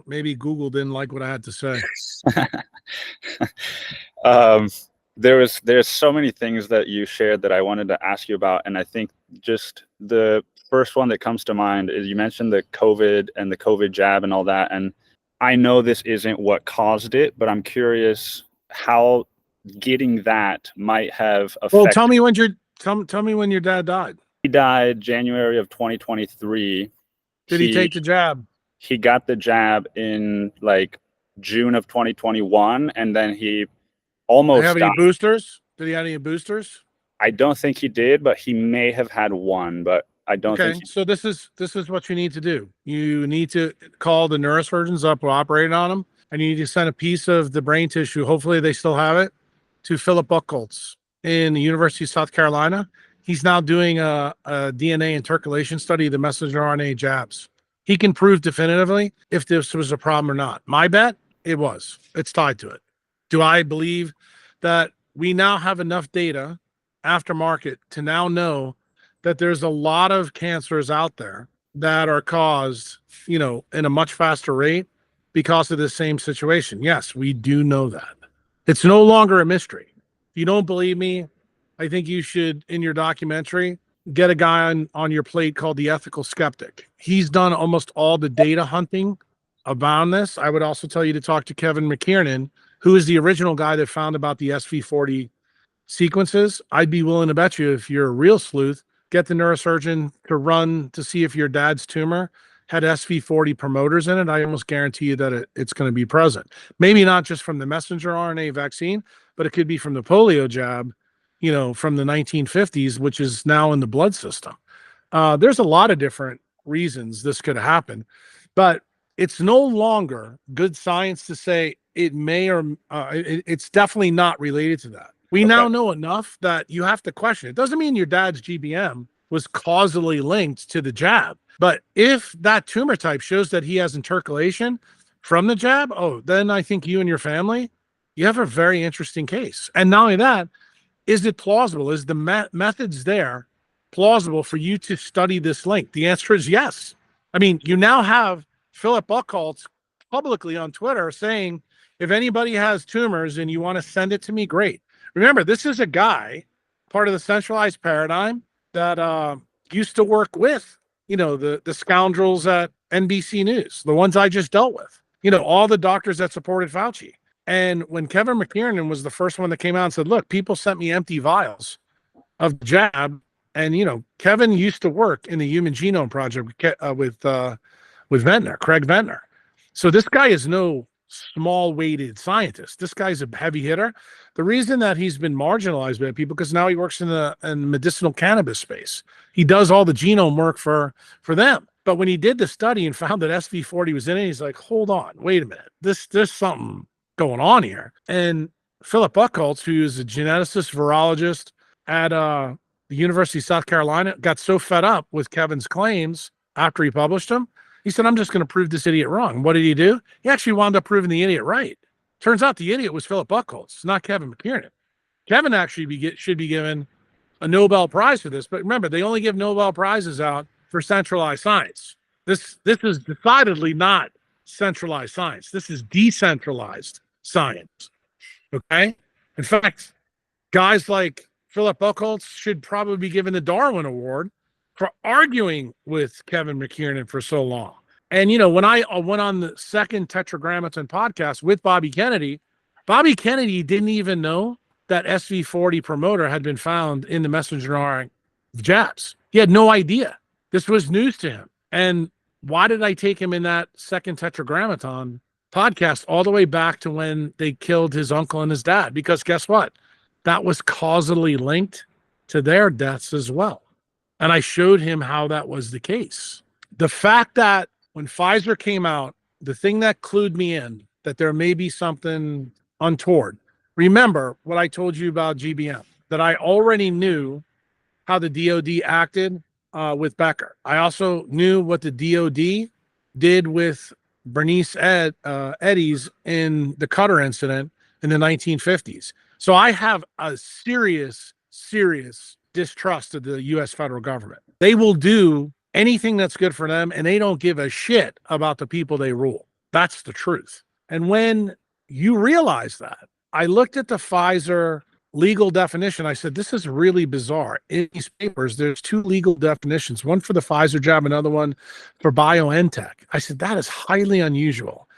maybe Google didn't like what I had to say. There's so many things that you shared that I wanted to ask you about, and I think just the first one that comes to mind is you mentioned the COVID and the COVID jab and all that, and I know this isn't what caused it, but I'm curious how getting that might have affected. Well, tell me when your dad died. He died January of 2023. Did he take the jab? He got the jab in like June of 2021, and then he almost have any boosters? Did he have any boosters? I don't think he did, but he may have had one, but I don't think. So this is what you need to do. You need to call the neurosurgeons up who operated on him, and you need to send a piece of the brain tissue, hopefully they still have it, to Philip Buchholz in the University of South Carolina. He's now doing a DNA intercalation study of the messenger RNA jabs. He can prove definitively if this was a problem or not. My bet, it was. It's tied to it. Do I believe that we now have enough data aftermarket to now know that there's a lot of cancers out there that are caused, in a much faster rate because of the same situation. Yes, we do know that. It's no longer a mystery. If you don't believe me, I think you should, in your documentary, get a guy on your plate called the Ethical Skeptic. He's done almost all the data hunting about this. I would also tell you to talk to Kevin McKiernan, who is the original guy that found about the SV40 sequences. I'd be willing to bet you, if you're a real sleuth, get the neurosurgeon to run to see if your dad's tumor had SV40 promoters in it. I almost guarantee you that it's going to be present. Maybe not just from the messenger RNA vaccine, but it could be from the polio jab, from the 1950s, which is now in the blood system. There's a lot of different reasons this could happen, but it's no longer good science to say it may or it's definitely not related to that. We now know enough that you have to question. It doesn't mean your dad's GBM was causally linked to the jab. But if that tumor type shows that he has intercalation from the jab, then I think you and your family, you have a very interesting case. And not only that, is it plausible? Is the methods there plausible for you to study this link? The answer is yes. I mean, you now have Philip Buchholz publicly on Twitter saying, if anybody has tumors and you want to send it to me, great. Remember, this is a guy, part of the centralized paradigm, that used to work with, the scoundrels at NBC News, the ones I just dealt with, all the doctors that supported Fauci. And when Kevin McKiernan was the first one that came out and said, look, people sent me empty vials of jab. And, Kevin used to work in the Human Genome Project with Ventnor, Craig Ventnor. So this guy is no small-weighted scientist. This guy's a heavy hitter. The reason that he's been marginalized by people, because now he works in the medicinal cannabis space. He does all the genome work for them. But when he did the study and found that SV40 was in it, he's like, hold on, wait a minute. There's something going on here. And Philip Buchholz, who is a geneticist, virologist at the University of South Carolina, got so fed up with Kevin's claims after he published them, he said, I'm just going to prove this idiot wrong. What did he do? He actually wound up proving the idiot right. Turns out the idiot was Philip Buchholz, not Kevin McKiernan. Kevin actually should be given a Nobel Prize for this. But remember, they only give Nobel Prizes out for centralized science. This is decidedly not centralized science. This is decentralized science. Okay? In fact, guys like Philip Buchholz should probably be given the Darwin Award for arguing with Kevin McKiernan for so long. And, when I went on the second Tetragrammaton podcast with Bobby Kennedy didn't even know that SV40 promoter had been found in the messenger RNA jabs. He had no idea. This was news to him. And why did I take him in that second Tetragrammaton podcast all the way back to when they killed his uncle and his dad? Because guess what? That was causally linked to their deaths as well. And I showed him how that was the case. The fact that when Pfizer came out, the thing that clued me in that there may be something untoward. Remember what I told you about GBM, that I already knew how the DOD acted with Becker. I also knew what the DOD did with Bernice Eddies in the Cutter incident in the 1950s. So I have a serious distrust of the U.S. federal government. They will do anything that's good for them, and they don't give a shit about the people they rule. That's the truth. And when you realize that, I looked at the Pfizer legal definition. I said, this is really bizarre. In these papers, there's two legal definitions, one for the Pfizer jab, another one for BioNTech. I said, that is highly unusual.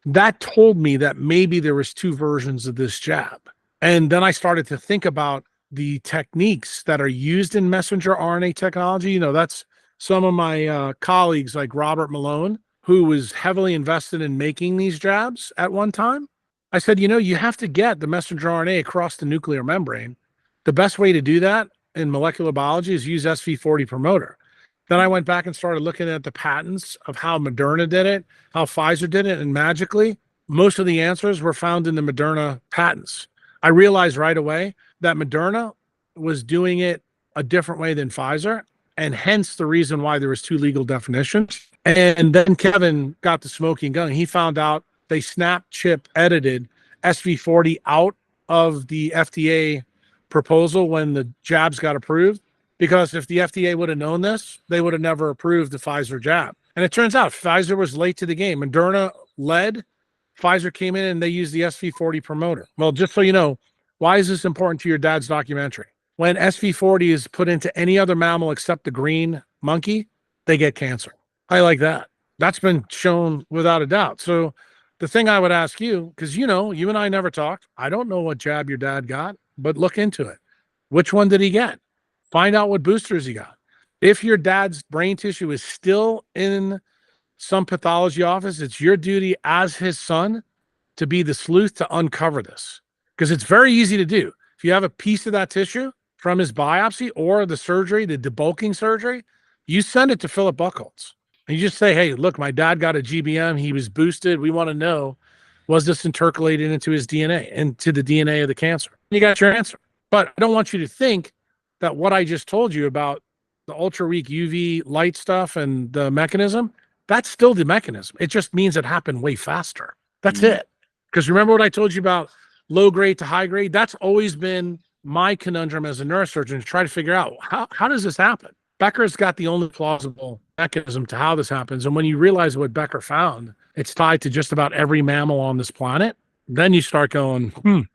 That told me that maybe there was two versions of this jab. And then I started to think about the techniques that are used in messenger RNA technology. That's some of my colleagues like Robert Malone, who was heavily invested in making these jabs at one time. I said, you have to get the messenger RNA across the nuclear membrane. The best way to do that in molecular biology is use SV40 promoter. Then I went back and started looking at the patents of how Moderna did it, how Pfizer did it, and magically, most of the answers were found in the Moderna patents. I realized right away that Moderna was doing it a different way than Pfizer, and hence the reason why there was two legal definitions. And then Kevin got the smoking gun. He found out they snap chip edited SV40 out of the FDA proposal when the jabs got approved. because if the FDA would have known this, they would have never approved the Pfizer jab. And it turns out Pfizer was late to the game. Moderna led, Pfizer came in and they used the SV40 promoter. Well, just so you know, why is this important to your dad's documentary? When SV40 is put into any other mammal except the green monkey, they get cancer. I like that. That's been shown without a doubt. So the thing I would ask you, because you and I never talked. I don't know what jab your dad got, but look into it. Which one did he get? Find out what boosters he got. If your dad's brain tissue is still in some pathology office, it's your duty as his son to be the sleuth to uncover this. Because it's very easy to do. If you have a piece of that tissue from his biopsy or the surgery, the debulking surgery, you send it to Philip Buchholz. And you just say, hey, look, my dad got a GBM. He was boosted. We want to know, was this intercalated into his DNA, into the DNA of the cancer? You got your answer. But I don't want you to think that what I just told you about the ultra weak UV light stuff and the mechanism, that's still the mechanism. It just means it happened way faster. That's it. Because remember what I told you about low grade to high grade? That's always been my conundrum as a neurosurgeon, to try to figure out how does this happen? Becker's got the only plausible mechanism to how this happens. And when you realize what Becker found, it's tied to just about every mammal on this planet, then you start going,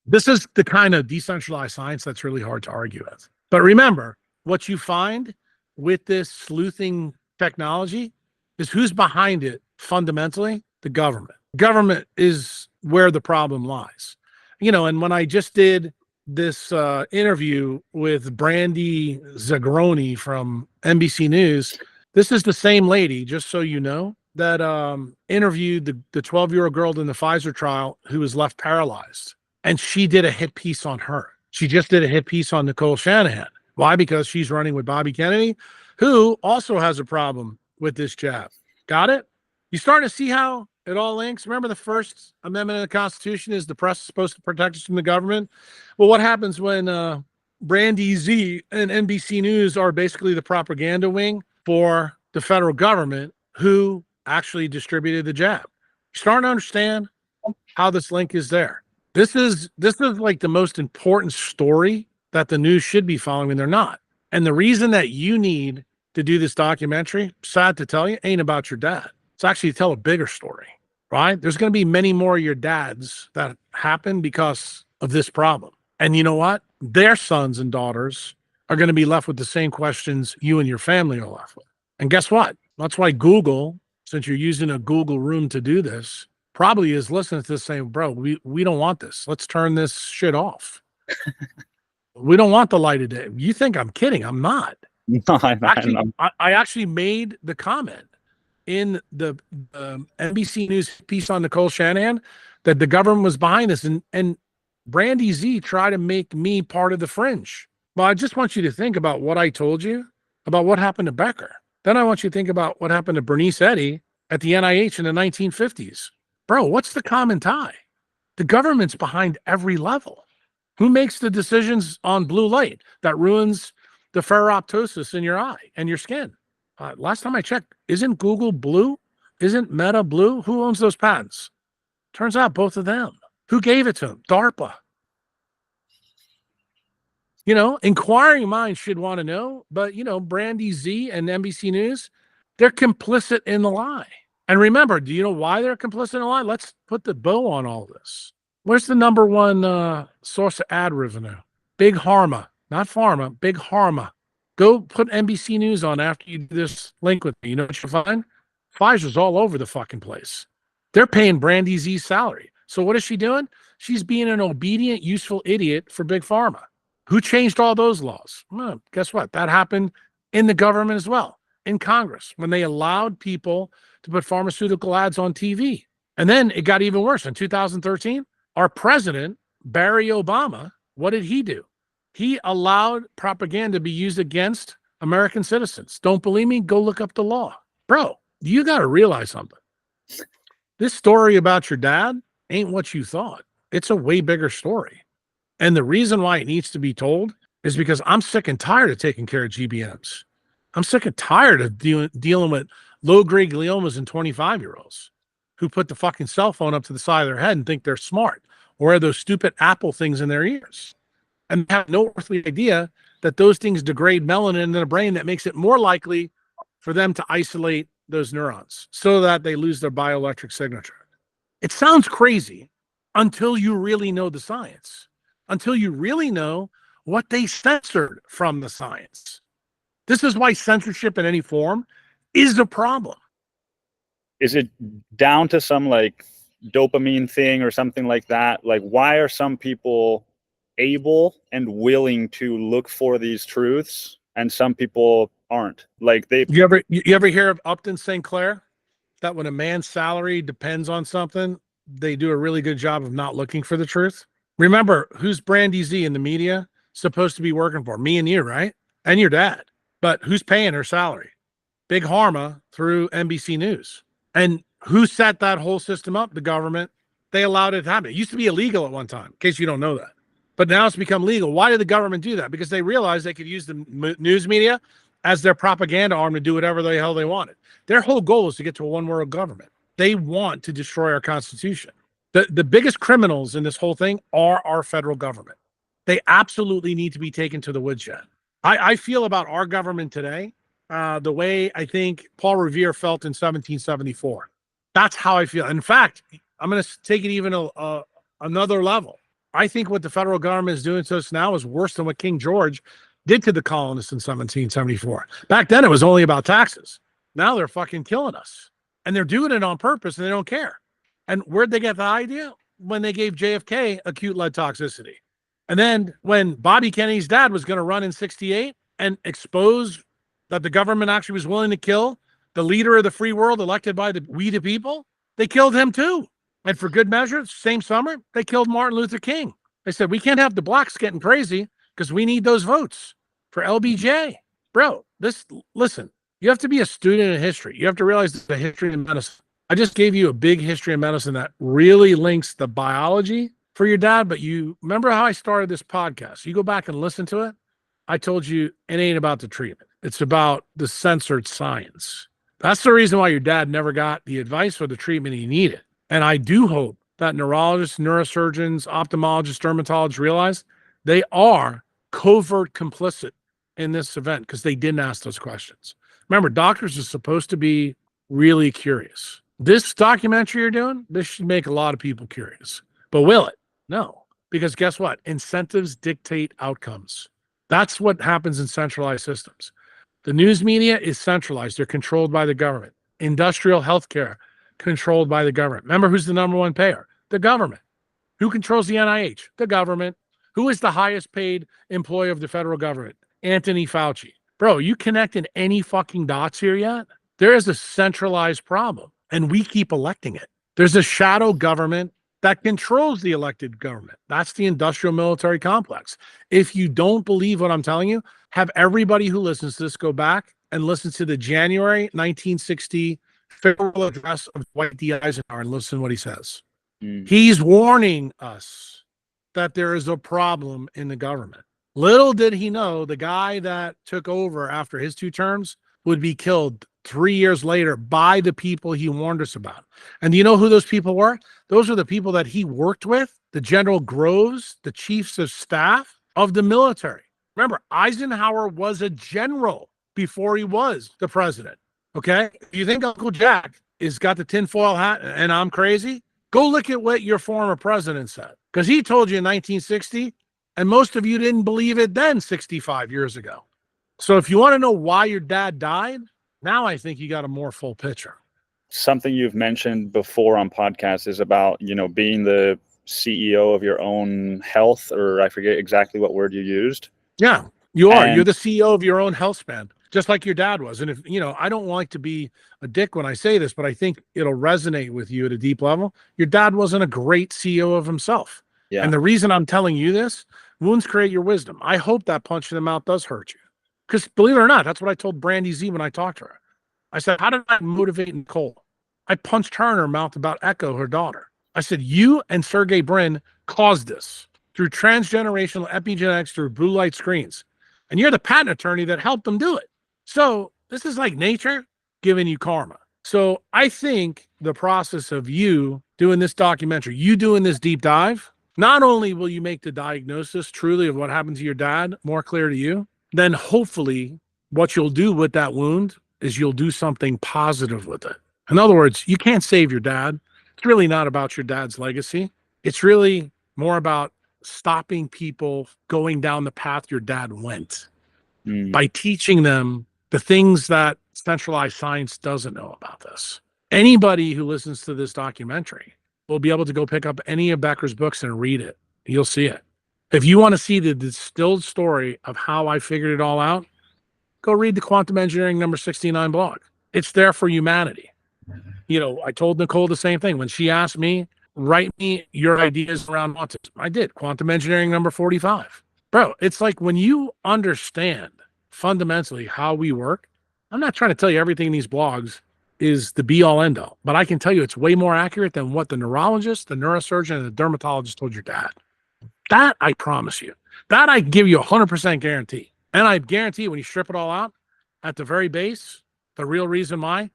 this is the kind of decentralized science that's really hard to argue with. But remember, what you find with this sleuthing technology is who's behind it fundamentally? The government. Government is where the problem lies. And when I just did this interview with Brandy Zagroni from NBC News, this is the same lady, just so you know, that interviewed the 12-year-old girl in the Pfizer trial who was left paralyzed. And she did a hit piece on her. She just did a hit piece on Nicole Shanahan. Why? Because she's running with Bobby Kennedy, who also has a problem with this jab. Got it? You starting to see how it all links? Remember, the First Amendment of the Constitution is the press is supposed to protect us from the government. Well, what happens when Brandy Z and NBC News are basically the propaganda wing for the federal government who actually distributed the jab? You starting to understand how this link is there? This is like the most important story that the news should be following, and they're not. And the reason that you need to do this documentary, sad to tell you, ain't about your dad. It's actually to tell a bigger story, right? There's going to be many more of your dads that happen because of this problem. And you know what? Their sons and daughters are going to be left with the same questions you and your family are left with. And guess what? That's why Google, since you're using a Google room to do this, probably is listening to this saying, bro, we don't want this. Let's turn this shit off. We don't want the light of day. You think I'm kidding. I'm not. No, I actually made the comment in the NBC News piece on Nicole Shanahan that the government was behind this. And Brandy Z tried to make me part of the fringe. Well, I just want you to think about what I told you about what happened to Becker. Then I want you to think about what happened to Bernice Eddy at the NIH in the 1950s. Bro, what's the common tie? The government's behind every level. Who makes the decisions on blue light that ruins the ferroptosis in your eye and your skin? Last time I checked, isn't Google blue? Isn't Meta blue? Who owns those patents? Turns out both of them. Who gave it to them? DARPA. Inquiring minds should want to know, but Brandy Z and NBC News, they're complicit in the lie. And remember, do you know why they're complicit in the lie? Let's put the bow on all this. Where's the number one source of ad revenue? Big Harma, not Pharma, Big Harma. Go put NBC News on after you do this link with me. You know what you'll find? Pfizer's all over the fucking place. They're paying Brandy Z's salary. So what is she doing? She's being an obedient, useful idiot for Big Pharma. Who changed all those laws? Well, guess what? That happened in the government as well, in Congress, when they allowed people to put pharmaceutical ads on TV. And then it got even worse. In 2013, our president, Barry Obama, what did he do? He allowed propaganda to be used against American citizens. Don't believe me? Go look up the law. Bro, you got to realize something. This story about your dad ain't what you thought. It's a way bigger story. And the reason why it needs to be told is because I'm sick and tired of taking care of GBMs. I'm sick and tired of dealing with low-grade gliomas in 25-year-olds who put the fucking cell phone up to the side of their head and think they're smart, or wear those stupid Apple things in their ears and have no earthly idea that those things degrade melanin in the brain that makes it more likely for them to isolate those neurons so that they lose their bioelectric signature. It sounds crazy until you really know the science, until you really know what they censored from the science. This is why censorship in any form is a problem. Is it down to some like dopamine thing or something like that? Like, why are some people able and willing to look for these truths and some people aren't? Like, You ever hear of Upton St. Clair? That when a man's salary depends on something, they do a really good job of not looking for the truth. Remember, who's Brandy Z in the media supposed to be working for? Me and you, right? And your dad. But who's paying her salary? Big Harma through NBC News. And who set that whole system up? The government. They allowed it to happen. It used to be illegal at one time, in case you don't know that. But now it's become legal. Why did the government do that? Because they realized they could use the news media as their propaganda arm to do whatever the hell they wanted. Their whole goal is to get to a one-world government. They want to destroy our Constitution. The biggest criminals in this whole thing are our federal government. They absolutely need to be taken to the woodshed. I feel about our government today the way I think Paul Revere felt in 1774. That's how I feel. In fact, I'm going to take it even another level. I think what the federal government is doing to us now is worse than what King George did to the colonists in 1774. Back then, it was only about taxes. Now they're fucking killing us. And they're doing it on purpose, and they don't care. And where'd they get the idea? When they gave JFK acute lead toxicity. And then when Bobby Kennedy's dad was going to run in 68 and expose that the government actually was willing to kill the leader of the free world elected by we the people, they killed him too. And for good measure, same summer, they killed Martin Luther King. They said, we can't have the blacks getting crazy because we need those votes for LBJ. Bro, listen, you have to be a student in history. You have to realize the history of medicine. I just gave you a big history of medicine that really links the biology for your dad, but you remember how I started this podcast? You go back and listen to it. I told you it ain't about the treatment. It's about the censored science. That's the reason why your dad never got the advice or the treatment he needed. And I do hope that neurologists, neurosurgeons, ophthalmologists, dermatologists realize they are covert complicit in this event because they didn't ask those questions. Remember, doctors are supposed to be really curious. This documentary you're doing, this should make a lot of people curious. But will it? No. Because guess what? Incentives dictate outcomes. That's what happens in centralized systems. The news media is centralized. They're controlled by the government. Industrial healthcare, controlled by the government. Remember who's the number one payer? The government. Who controls the NIH? The government. Who is the highest paid employee of the federal government? Anthony Fauci. Bro, you connecting any fucking dots here yet? There is a centralized problem, and we keep electing it. There's a shadow government that controls the elected government. That's the industrial military complex. If you don't believe what I'm telling you, have everybody who listens to this go back and listen to the January 1960 farewell address of Dwight D. Eisenhower and listen to what he says. He's warning us that there is a problem in the government. Little did he know the guy that took over after his 2 terms would be killed 3 years later by the people he warned us about. And do you know who those people were? Those are the people that he worked with, the General Groves, the chiefs of staff of the military. Remember, Eisenhower was a general before he was the president. Okay? If you think Uncle Jack has got the tinfoil hat and I'm crazy, go look at what your former president said. Because he told you in 1960, and most of you didn't believe it then 65 years ago. So if you want to know why your dad died, now I think you got a more full picture. Something you've mentioned before on podcasts is about, being the CEO of your own health, or I forget exactly what word you used. Yeah, you are. You're the CEO of your own health span, just like your dad was. And if, I don't like to be a dick when I say this, but I think it'll resonate with you at a deep level. Your dad wasn't a great CEO of himself. Yeah. And the reason I'm telling you this, wounds create your wisdom. I hope that punch in the mouth does hurt you. Because believe it or not, that's what I told Brandy Z when I talked to her. I said, how did I motivate Nicole? I punched her in her mouth about Echo, her daughter. I said, you and Sergey Brin caused this through transgenerational epigenetics, through blue light screens. And you're the patent attorney that helped them do it. So this is like nature giving you karma. So I think the process of you doing this documentary, you doing this deep dive, not only will you make the diagnosis truly of what happened to your dad more clear to you, then hopefully what you'll do with that wound is you'll do something positive with it. In other words, you can't save your dad. It's really not about your dad's legacy. It's really more about stopping people going down the path your dad went by teaching them the things that centralized science doesn't know about this. Anybody who listens to this documentary will be able to go pick up any of Becker's books and read it. You'll see it. If you want to see the distilled story of how I figured it all out, go read the Quantum Engineering number 69 blog. It's there for humanity. You know, I told Nicole the same thing. When she asked me, write me your ideas around autism, I did. Quantum Engineering number 45. Bro, it's like when you understand fundamentally how we work, I'm not trying to tell you everything in these blogs is the be all end all, but I can tell you it's way more accurate than what the neurologist, the neurosurgeon, and the dermatologist told your dad. That I promise you. That I give you 100% guarantee. And I guarantee when you strip it all out, at the very base, the real reason why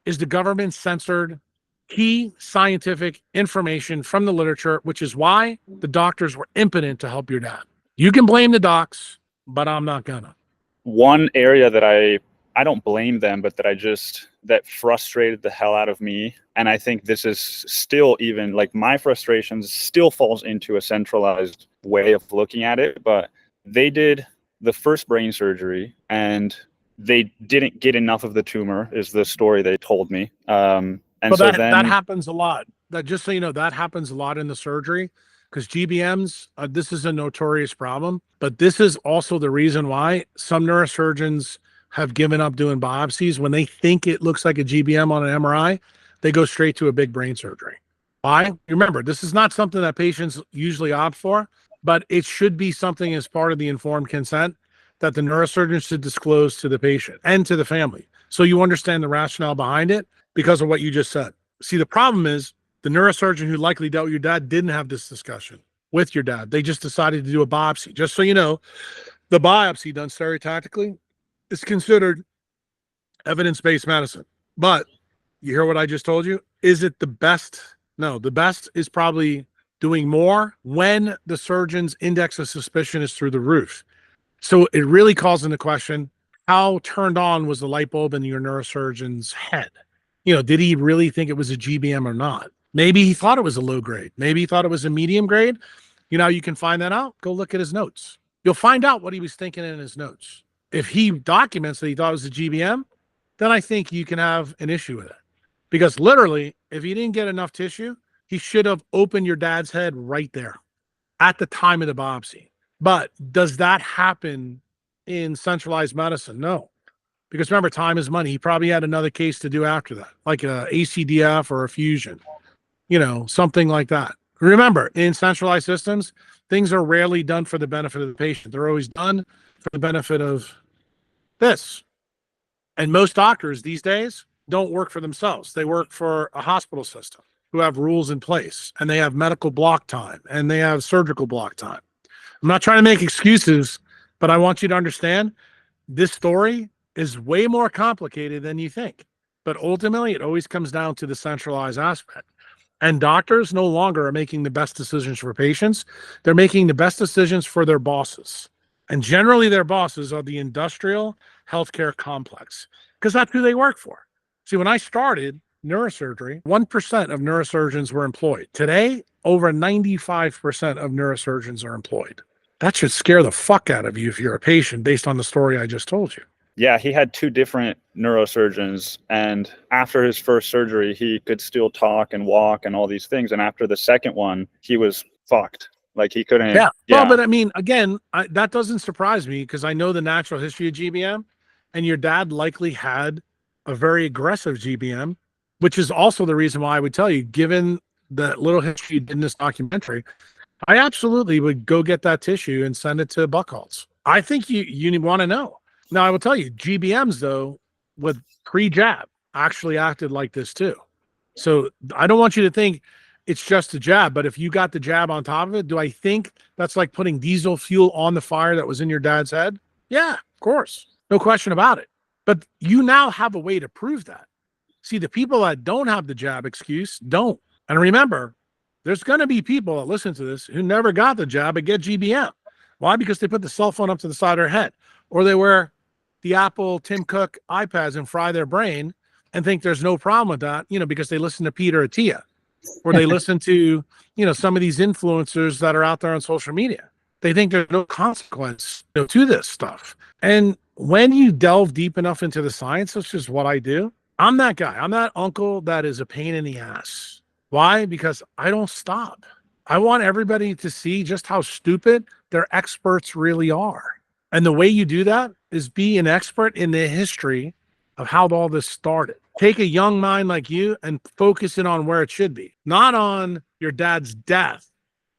is the government censored key scientific information from the literature, which is why the doctors were impotent to help your dad. You can blame the docs, but I'm not gonna. One area that I don't blame them, but that frustrated the hell out of me. And I think this is still, even like my frustrations still falls into a centralized way of looking at it. But they did the first brain surgery and they didn't get enough of the tumor, is the story they told me. And but so that happens a lot. That, just so you know, that happens a lot in the surgery, because GBMs, this is a notorious problem, but this is also the reason why some neurosurgeons have given up doing biopsies. When they think it looks like a GBM on an MRI, they go straight to a big brain surgery. Why? Remember, this is not something that patients usually opt for, but it should be something as part of the informed consent that the neurosurgeon should disclose to the patient and to the family, so you understand the rationale behind it because of what you just said. See, the problem is the neurosurgeon who likely dealt with your dad didn't have this discussion with your dad. They just decided to do a biopsy. Just so you know, the biopsy done stereotactically is considered evidence-based medicine. But you hear what I just told you? Is it the best? No, the best is probably doing more when the surgeon's index of suspicion is through the roof. So it really calls into question, how turned on was the light bulb in your neurosurgeon's head? You know, did he really think it was a GBM or not? Maybe he thought it was a low grade. Maybe he thought it was a medium grade. You know, you can find that out. Go look at his notes. You'll find out what he was thinking in his notes. If he documents that he thought it was a GBM, then I think you can have an issue with it. Because literally, if he didn't get enough tissue, he should have opened your dad's head right there at the time of the biopsy. But does that happen in centralized medicine? No. Because remember, time is money. He probably had another case to do after that, like a ACDF or a fusion, you know, something like that. Remember, in centralized systems, things are rarely done for the benefit of the patient. They're always done for the benefit of this. And most doctors these days don't work for themselves. They work for a hospital system who have rules in place, and they have medical block time, and they have surgical block time. I'm not trying to make excuses, but I want you to understand this story is way more complicated than you think. But ultimately, it always comes down to the centralized aspect. And doctors no longer are making the best decisions for patients. They're making the best decisions for their bosses. And generally, their bosses are the industrial healthcare complex, because that's who they work for. See, when I started neurosurgery, 1% of neurosurgeons were employed. Today, over 95% of neurosurgeons are employed. That should scare the fuck out of you if you're a patient, based on the story I just told you. Yeah, he had 2 different neurosurgeons, and after his first surgery, he could still talk and walk and all these things. And after the second one, he was fucked. Like, he couldn't. Yeah. Well, but I mean, again, that doesn't surprise me, because I know the natural history of GBM, and your dad likely had a very aggressive GBM, which is also the reason why I would tell you, given the little history you did in this documentary, I absolutely would go get that tissue and send it to Buchholz. I think you want to know. Now, I will tell you, GBMs, though, with pre-jab, actually acted like this too. So I don't want you to think it's just a jab, but if you got the jab on top of it, do I think that's like putting diesel fuel on the fire that was in your dad's head? Yeah, of course. No question about it. But you now have a way to prove that. See, the people that don't have the jab excuse don't. And remember, there's going to be people that listen to this who never got the jab but get GBM. Why? Because they put the cell phone up to the side of their head, or they wear the Apple Tim Cook iPads and fry their brain and think there's no problem with that, because they listen to Peter Attia, or they listen to, some of these influencers that are out there on social media. They think there's no consequence to this stuff. And when you delve deep enough into the science, which is what I do, I'm that guy. I'm that uncle that is a pain in the ass. Why? Because I don't stop. I want everybody to see just how stupid their experts really are. And the way you do that is be an expert in the history of how all this started. Take a young mind like you and focus it on where it should be, not on your dad's death,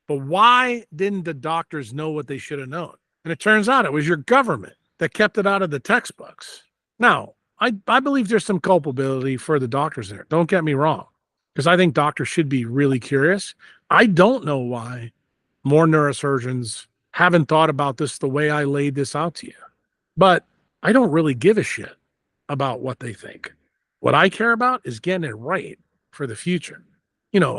but why didn't the doctors know what they should have known? And it turns out it was your government that kept it out of the textbooks. Now, I believe there's some culpability for the doctors there. Don't get me wrong, because I think doctors should be really curious. I don't know why more neurosurgeons haven't thought about this the way I laid this out to you. But I don't really give a shit about what they think. What I care about is getting it right for the future.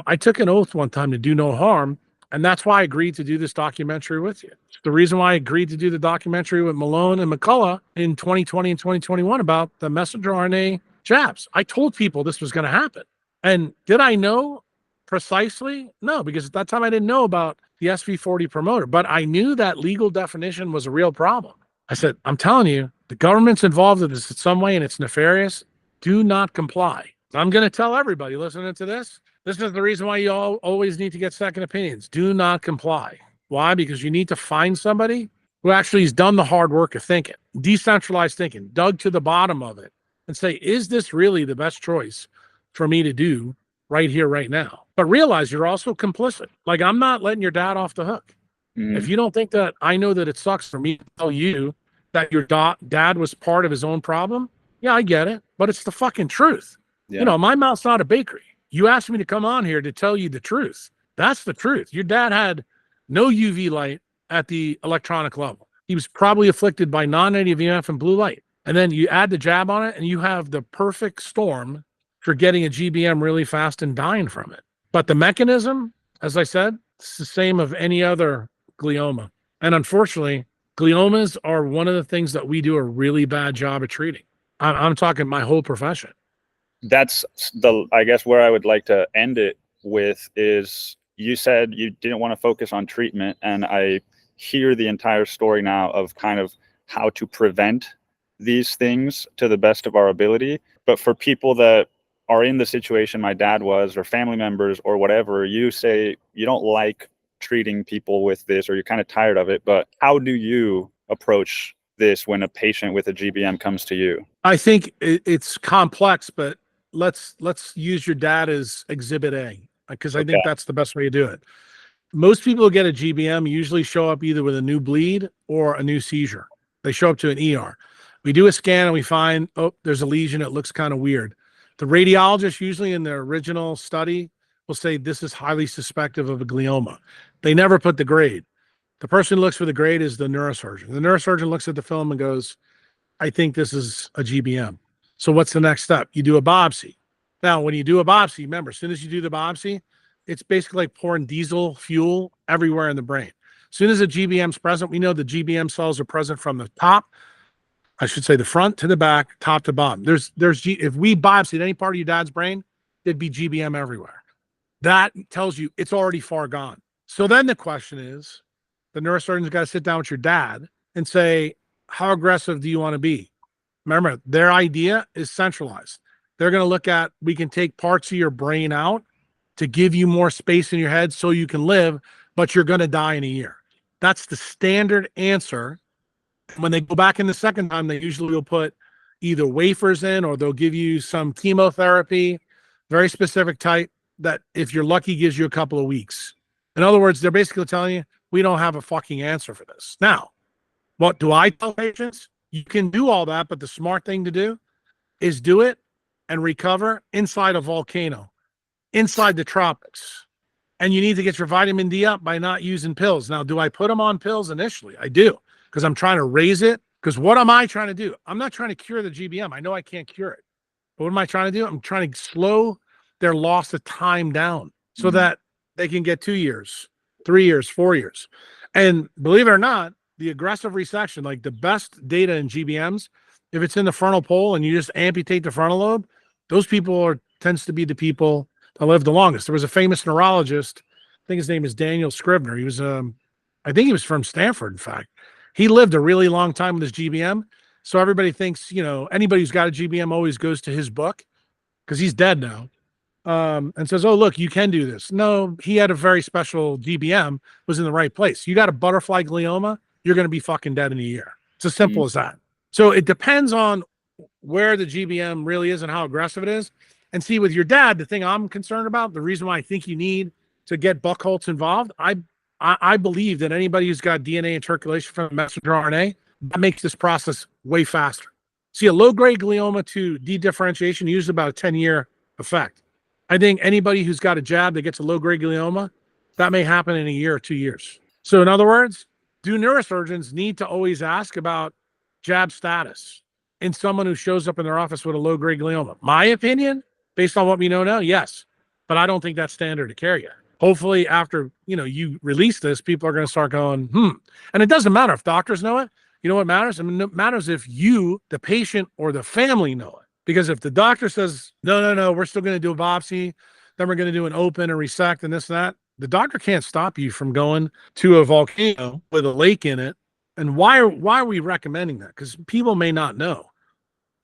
I took an oath one time to do no harm, and that's why I agreed to do this documentary with you. It's the reason why I agreed to do the documentary with Malone and McCullough in 2020 and 2021 about the messenger RNA jabs. I told people this was going to happen. And did I know precisely? No, because at that time I didn't know about the SV40 promoter, but I knew that legal definition was a real problem. I said, I'm telling you, the government's involved in this in some way and it's nefarious. Do not comply. I'm going to tell everybody listening to this. This is the reason why you all always need to get second opinions. Do not comply. Why? Because you need to find somebody who actually has done the hard work of thinking, decentralized thinking, dug to the bottom of it, and say, is this really the best choice for me to do right here, right now? But realize you're also complicit. Like, I'm not letting your dad off the hook. If you don't think that I know that it sucks for me to tell you that your dad was part of his own problem, yeah, I get it. But it's the fucking truth. Yeah. My mouth's not a bakery. You asked me to come on here to tell you the truth. That's the truth. Your dad had no UV light at the electronic level. He was probably afflicted by non-native EMF and blue light. And then you add the jab on it, and you have the perfect storm for getting a GBM really fast and dying from it. But the mechanism, as I said, it's the same of any other glioma. And unfortunately, gliomas are one of the things that we do a really bad job of treating. I'm talking my whole profession. That's I guess where I would like to end it with is, you said you didn't want to focus on treatment, and I hear the entire story now of kind of how to prevent these things to the best of our ability. But for people that are in the situation my dad was, or family members or whatever, you say you don't like treating people with this, or you're kind of tired of it, but how do you approach this when a patient with a GBM comes to you? I think it's complex, but let's use your dad as exhibit A, because I think that's the best way to do it. Most people who get a GBM usually show up either with a new bleed or a new seizure. They show up to an ER. We do a scan and we find, oh, there's a lesion. It looks kind of weird. The radiologist, usually in their original study, will say this is highly suspected of a glioma. They never put the grade. The person who looks for the grade is the neurosurgeon. The neurosurgeon looks at the film and goes, I think this is a GBM. So what's the next step? You do a biopsy. Now, when you do a biopsy, remember, as soon as you do the biopsy, it's basically like pouring diesel fuel everywhere in the brain. As soon as a GBM is present, we know the GBM cells are present from the top, I should say the front to the back, top to bottom. If we biopsied any part of your dad's brain, there'd be GBM everywhere. That tells you it's already far gone. So then the question is, the neurosurgeon's got to sit down with your dad and say, how aggressive do you want to be? Remember, their idea is centralized. They're going to look at, we can take parts of your brain out to give you more space in your head so you can live, but you're going to die in a year. That's the standard answer. When they go back in the second time, they usually will put either wafers in, or they'll give you some chemotherapy, very specific type, that if you're lucky gives you a couple of weeks. In other words, they're basically telling you, we don't have a fucking answer for this. Now, what do I tell patients? You can do all that, but the smart thing to do is do it and recover inside a volcano, inside the tropics. And you need to get your vitamin D up by not using pills. Now, do I put them on pills initially? I do, because I'm trying to raise it. Because what am I trying to do? I'm not trying to cure the GBM. I know I can't cure it. But what am I trying to do? I'm trying to slow their loss of time down so that they can get 2 years, 3 years, 4 years. And believe it or not, the aggressive resection, like the best data in GBMs, if it's in the frontal pole and you just amputate the frontal lobe, those people tends to be the people that live the longest. There was a famous neurologist, I think his name is Daniel Scribner. He was, I think he was from Stanford, in fact. He lived a really long time with his GBM. So everybody thinks, anybody who's got a GBM always goes to his book because he's dead now. And says, oh, look, you can do this. No, he had a very special GBM, was in the right place. You got a butterfly glioma, you're going to be fucking dead in a year. It's as simple as that. So it depends on where the GBM really is and how aggressive it is. And see, with your dad, the thing I'm concerned about, the reason why I think you need to get Buchholz involved, I believe that anybody who's got DNA intercalation from messenger RNA, that makes this process way faster. See, a low-grade glioma to dedifferentiation usually about a 10-year effect. I think anybody who's got a jab that gets a low-grade glioma, that may happen in a year or 2 years. So in other words, do neurosurgeons need to always ask about jab status in someone who shows up in their office with a low-grade glioma? My opinion, based on what we know now, yes. But I don't think that's standard of care yet. Hopefully after, you release this, people are going to start going, And it doesn't matter if doctors know it. You know what matters? It matters if you, the patient or the family, know it. Because if the doctor says, no, we're still going to do a biopsy, then we're going to do an open and resect and this and that, the doctor can't stop you from going to a volcano with a lake in it. And why are we recommending that? Because people may not know.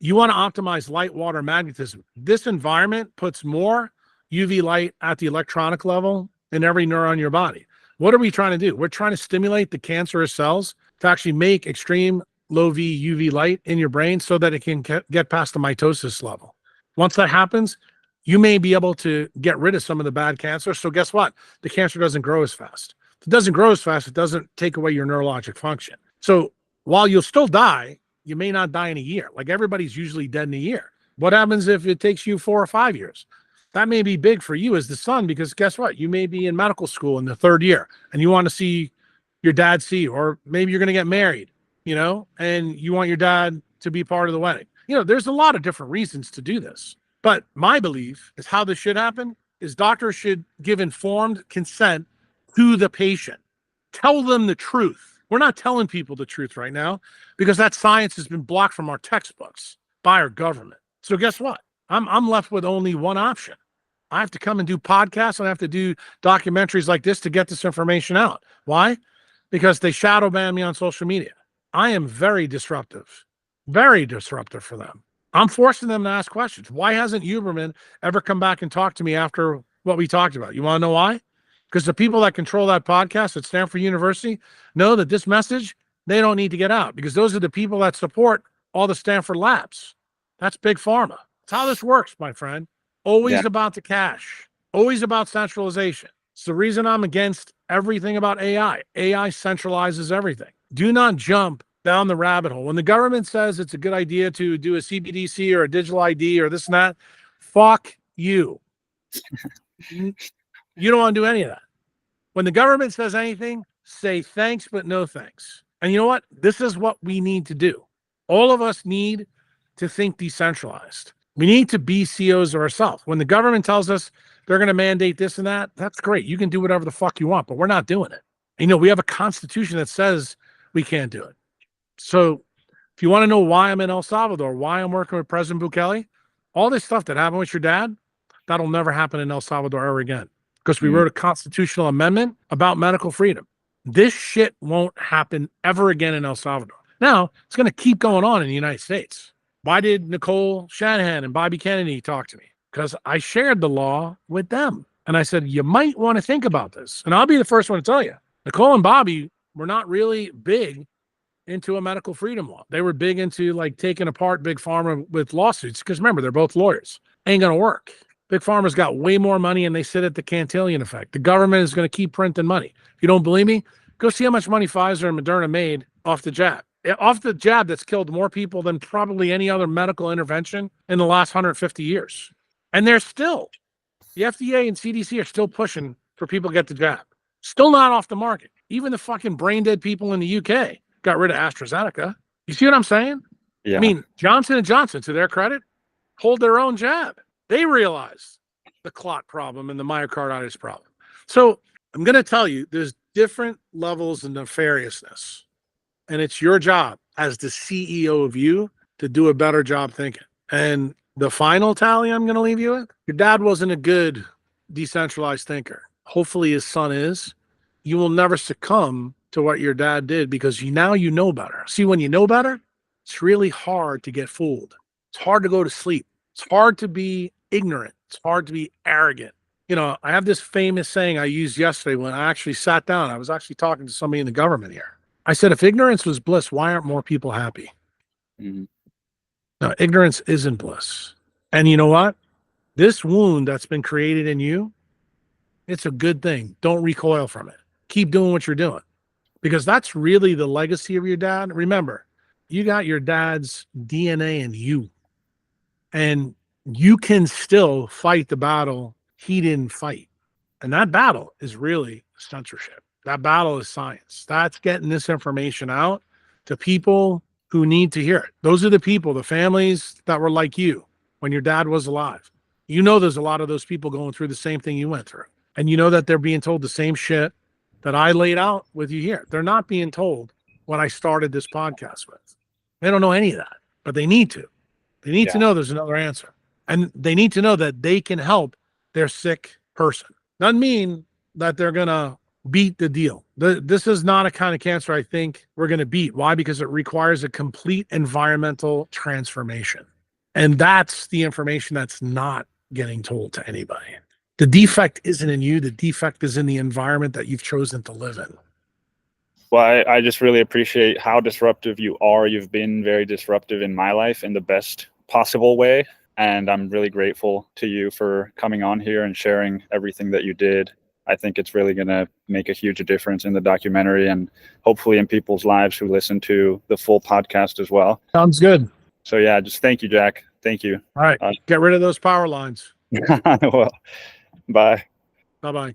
You want to optimize light, water, magnetism. This environment puts more UV light at the electronic level in every neuron in your body. What are we trying to do? We're trying to stimulate the cancerous cells to actually make extreme low V UV light in your brain so that it can get past the mitosis level. Once that happens, you may be able to get rid of some of the bad cancer. So guess what? The cancer doesn't grow as fast. If it doesn't grow as fast, it doesn't take away your neurologic function. So while you'll still die, you may not die in a year. Like everybody's usually dead in a year. What happens if it takes you 4 or 5 years? That may be big for you as the son, because guess what? You may be in medical school in the 3rd year and you want to see your dad see, or maybe you're going to get married, and you want your dad to be part of the wedding. There's a lot of different reasons to do this. But my belief is how this should happen is doctors should give informed consent to the patient. Tell them the truth. We're not telling people the truth right now because that science has been blocked from our textbooks by our government. So guess what? I'm left with only one option. I have to come and do podcasts and I have to do documentaries like this to get this information out. Why? Because they shadow ban me on social media. I am very disruptive for them. I'm forcing them to ask questions. Why hasn't Huberman ever come back and talked to me after what we talked about? You want to know why? Because the people that control that podcast at Stanford University know that this message, they don't need to get out, because those are the people that support all the Stanford labs. That's big pharma. That's how this works, my friend. Always about the cash, always about centralization. It's the reason I'm against everything about AI. AI centralizes everything. Do not jump down the rabbit hole. When the government says it's a good idea to do a CBDC or a digital ID or this and that, fuck you. You don't want to do any of that. When the government says anything, say thanks, but no thanks. And you know what? This is what we need to do. All of us need to think decentralized. We need to be CEOs of ourselves. When the government tells us they're going to mandate this and that, that's great. You can do whatever the fuck you want, but we're not doing it. We have a constitution that says we can't do it. So if you want to know why I'm in El Salvador, why I'm working with President Bukele, all this stuff that happened with your dad, that'll never happen in El Salvador ever again, because we wrote a constitutional amendment about medical freedom. This shit won't happen ever again in El Salvador. Now, it's going to keep going on in the United States. Why did Nicole Shanahan and Bobby Kennedy talk to me? Because I shared the law with them. And I said, you might want to think about this. And I'll be the first one to tell you, Nicole and Bobby were not really big into a medical freedom law. They were big into taking apart Big Pharma with lawsuits. Because remember, they're both lawyers. Ain't going to work. Big Pharma's got way more money and they sit at the Cantillon effect. The government is going to keep printing money. If you don't believe me, go see how much money Pfizer and Moderna made off the jab. Off the jab that's killed more people than probably any other medical intervention in the last 150 years. And they're still, the FDA and CDC are still pushing for people to get the jab. Still not off the market. Even the fucking brain dead people in the UK got rid of AstraZeneca. You see what I'm saying? Yeah. I mean, Johnson & Johnson, to their credit, hold their own jab. They realized the clot problem and the myocarditis problem. So I'm going to tell you, there's different levels of nefariousness. And it's your job as the CEO of you to do a better job thinking. And the final tally I'm going to leave you with, your dad wasn't a good decentralized thinker. Hopefully his son is. You will never succumb to what your dad did because now you know better. See, when you know better, it's really hard to get fooled. It's hard to go to sleep. It's hard to be ignorant. It's hard to be arrogant. You know, I have this famous saying I used yesterday when I actually sat down. I was actually talking to somebody in the government here. I said, if ignorance was bliss, why aren't more people happy? Mm-hmm. No, ignorance isn't bliss. And you know what? This wound that's been created in you, it's a good thing. Don't recoil from it. Keep doing what you're doing because that's really the legacy of your dad. Remember, you got your dad's DNA in you, and you can still fight the battle he didn't fight. And that battle is really censorship. That battle is science. That's getting this information out to people who need to hear it. Those are the people, the families that were like you when your dad was alive. You know, there's a lot of those people going through the same thing you went through. And you know that they're being told the same shit that I laid out with you here. They're not being told what I started this podcast with. They don't know any of that, but they need to. They need to know there's another answer. And they need to know that they can help their sick person. Doesn't mean that they're going to beat the deal. This is not a kind of cancer I think we're going to beat. Why? Because it requires a complete environmental transformation. And that's the information that's not getting told to anybody. The defect isn't in you. The defect is in the environment that you've chosen to live in. Well, I just really appreciate how disruptive you are. You've been very disruptive in my life in the best possible way. And I'm really grateful to you for coming on here and sharing everything that you did. I think it's really going to make a huge difference in the documentary and hopefully in people's lives who listen to the full podcast as well. Sounds good. So yeah, just thank you, Jack. Thank you. All right. Get rid of those power lines. Well, bye. Bye-bye.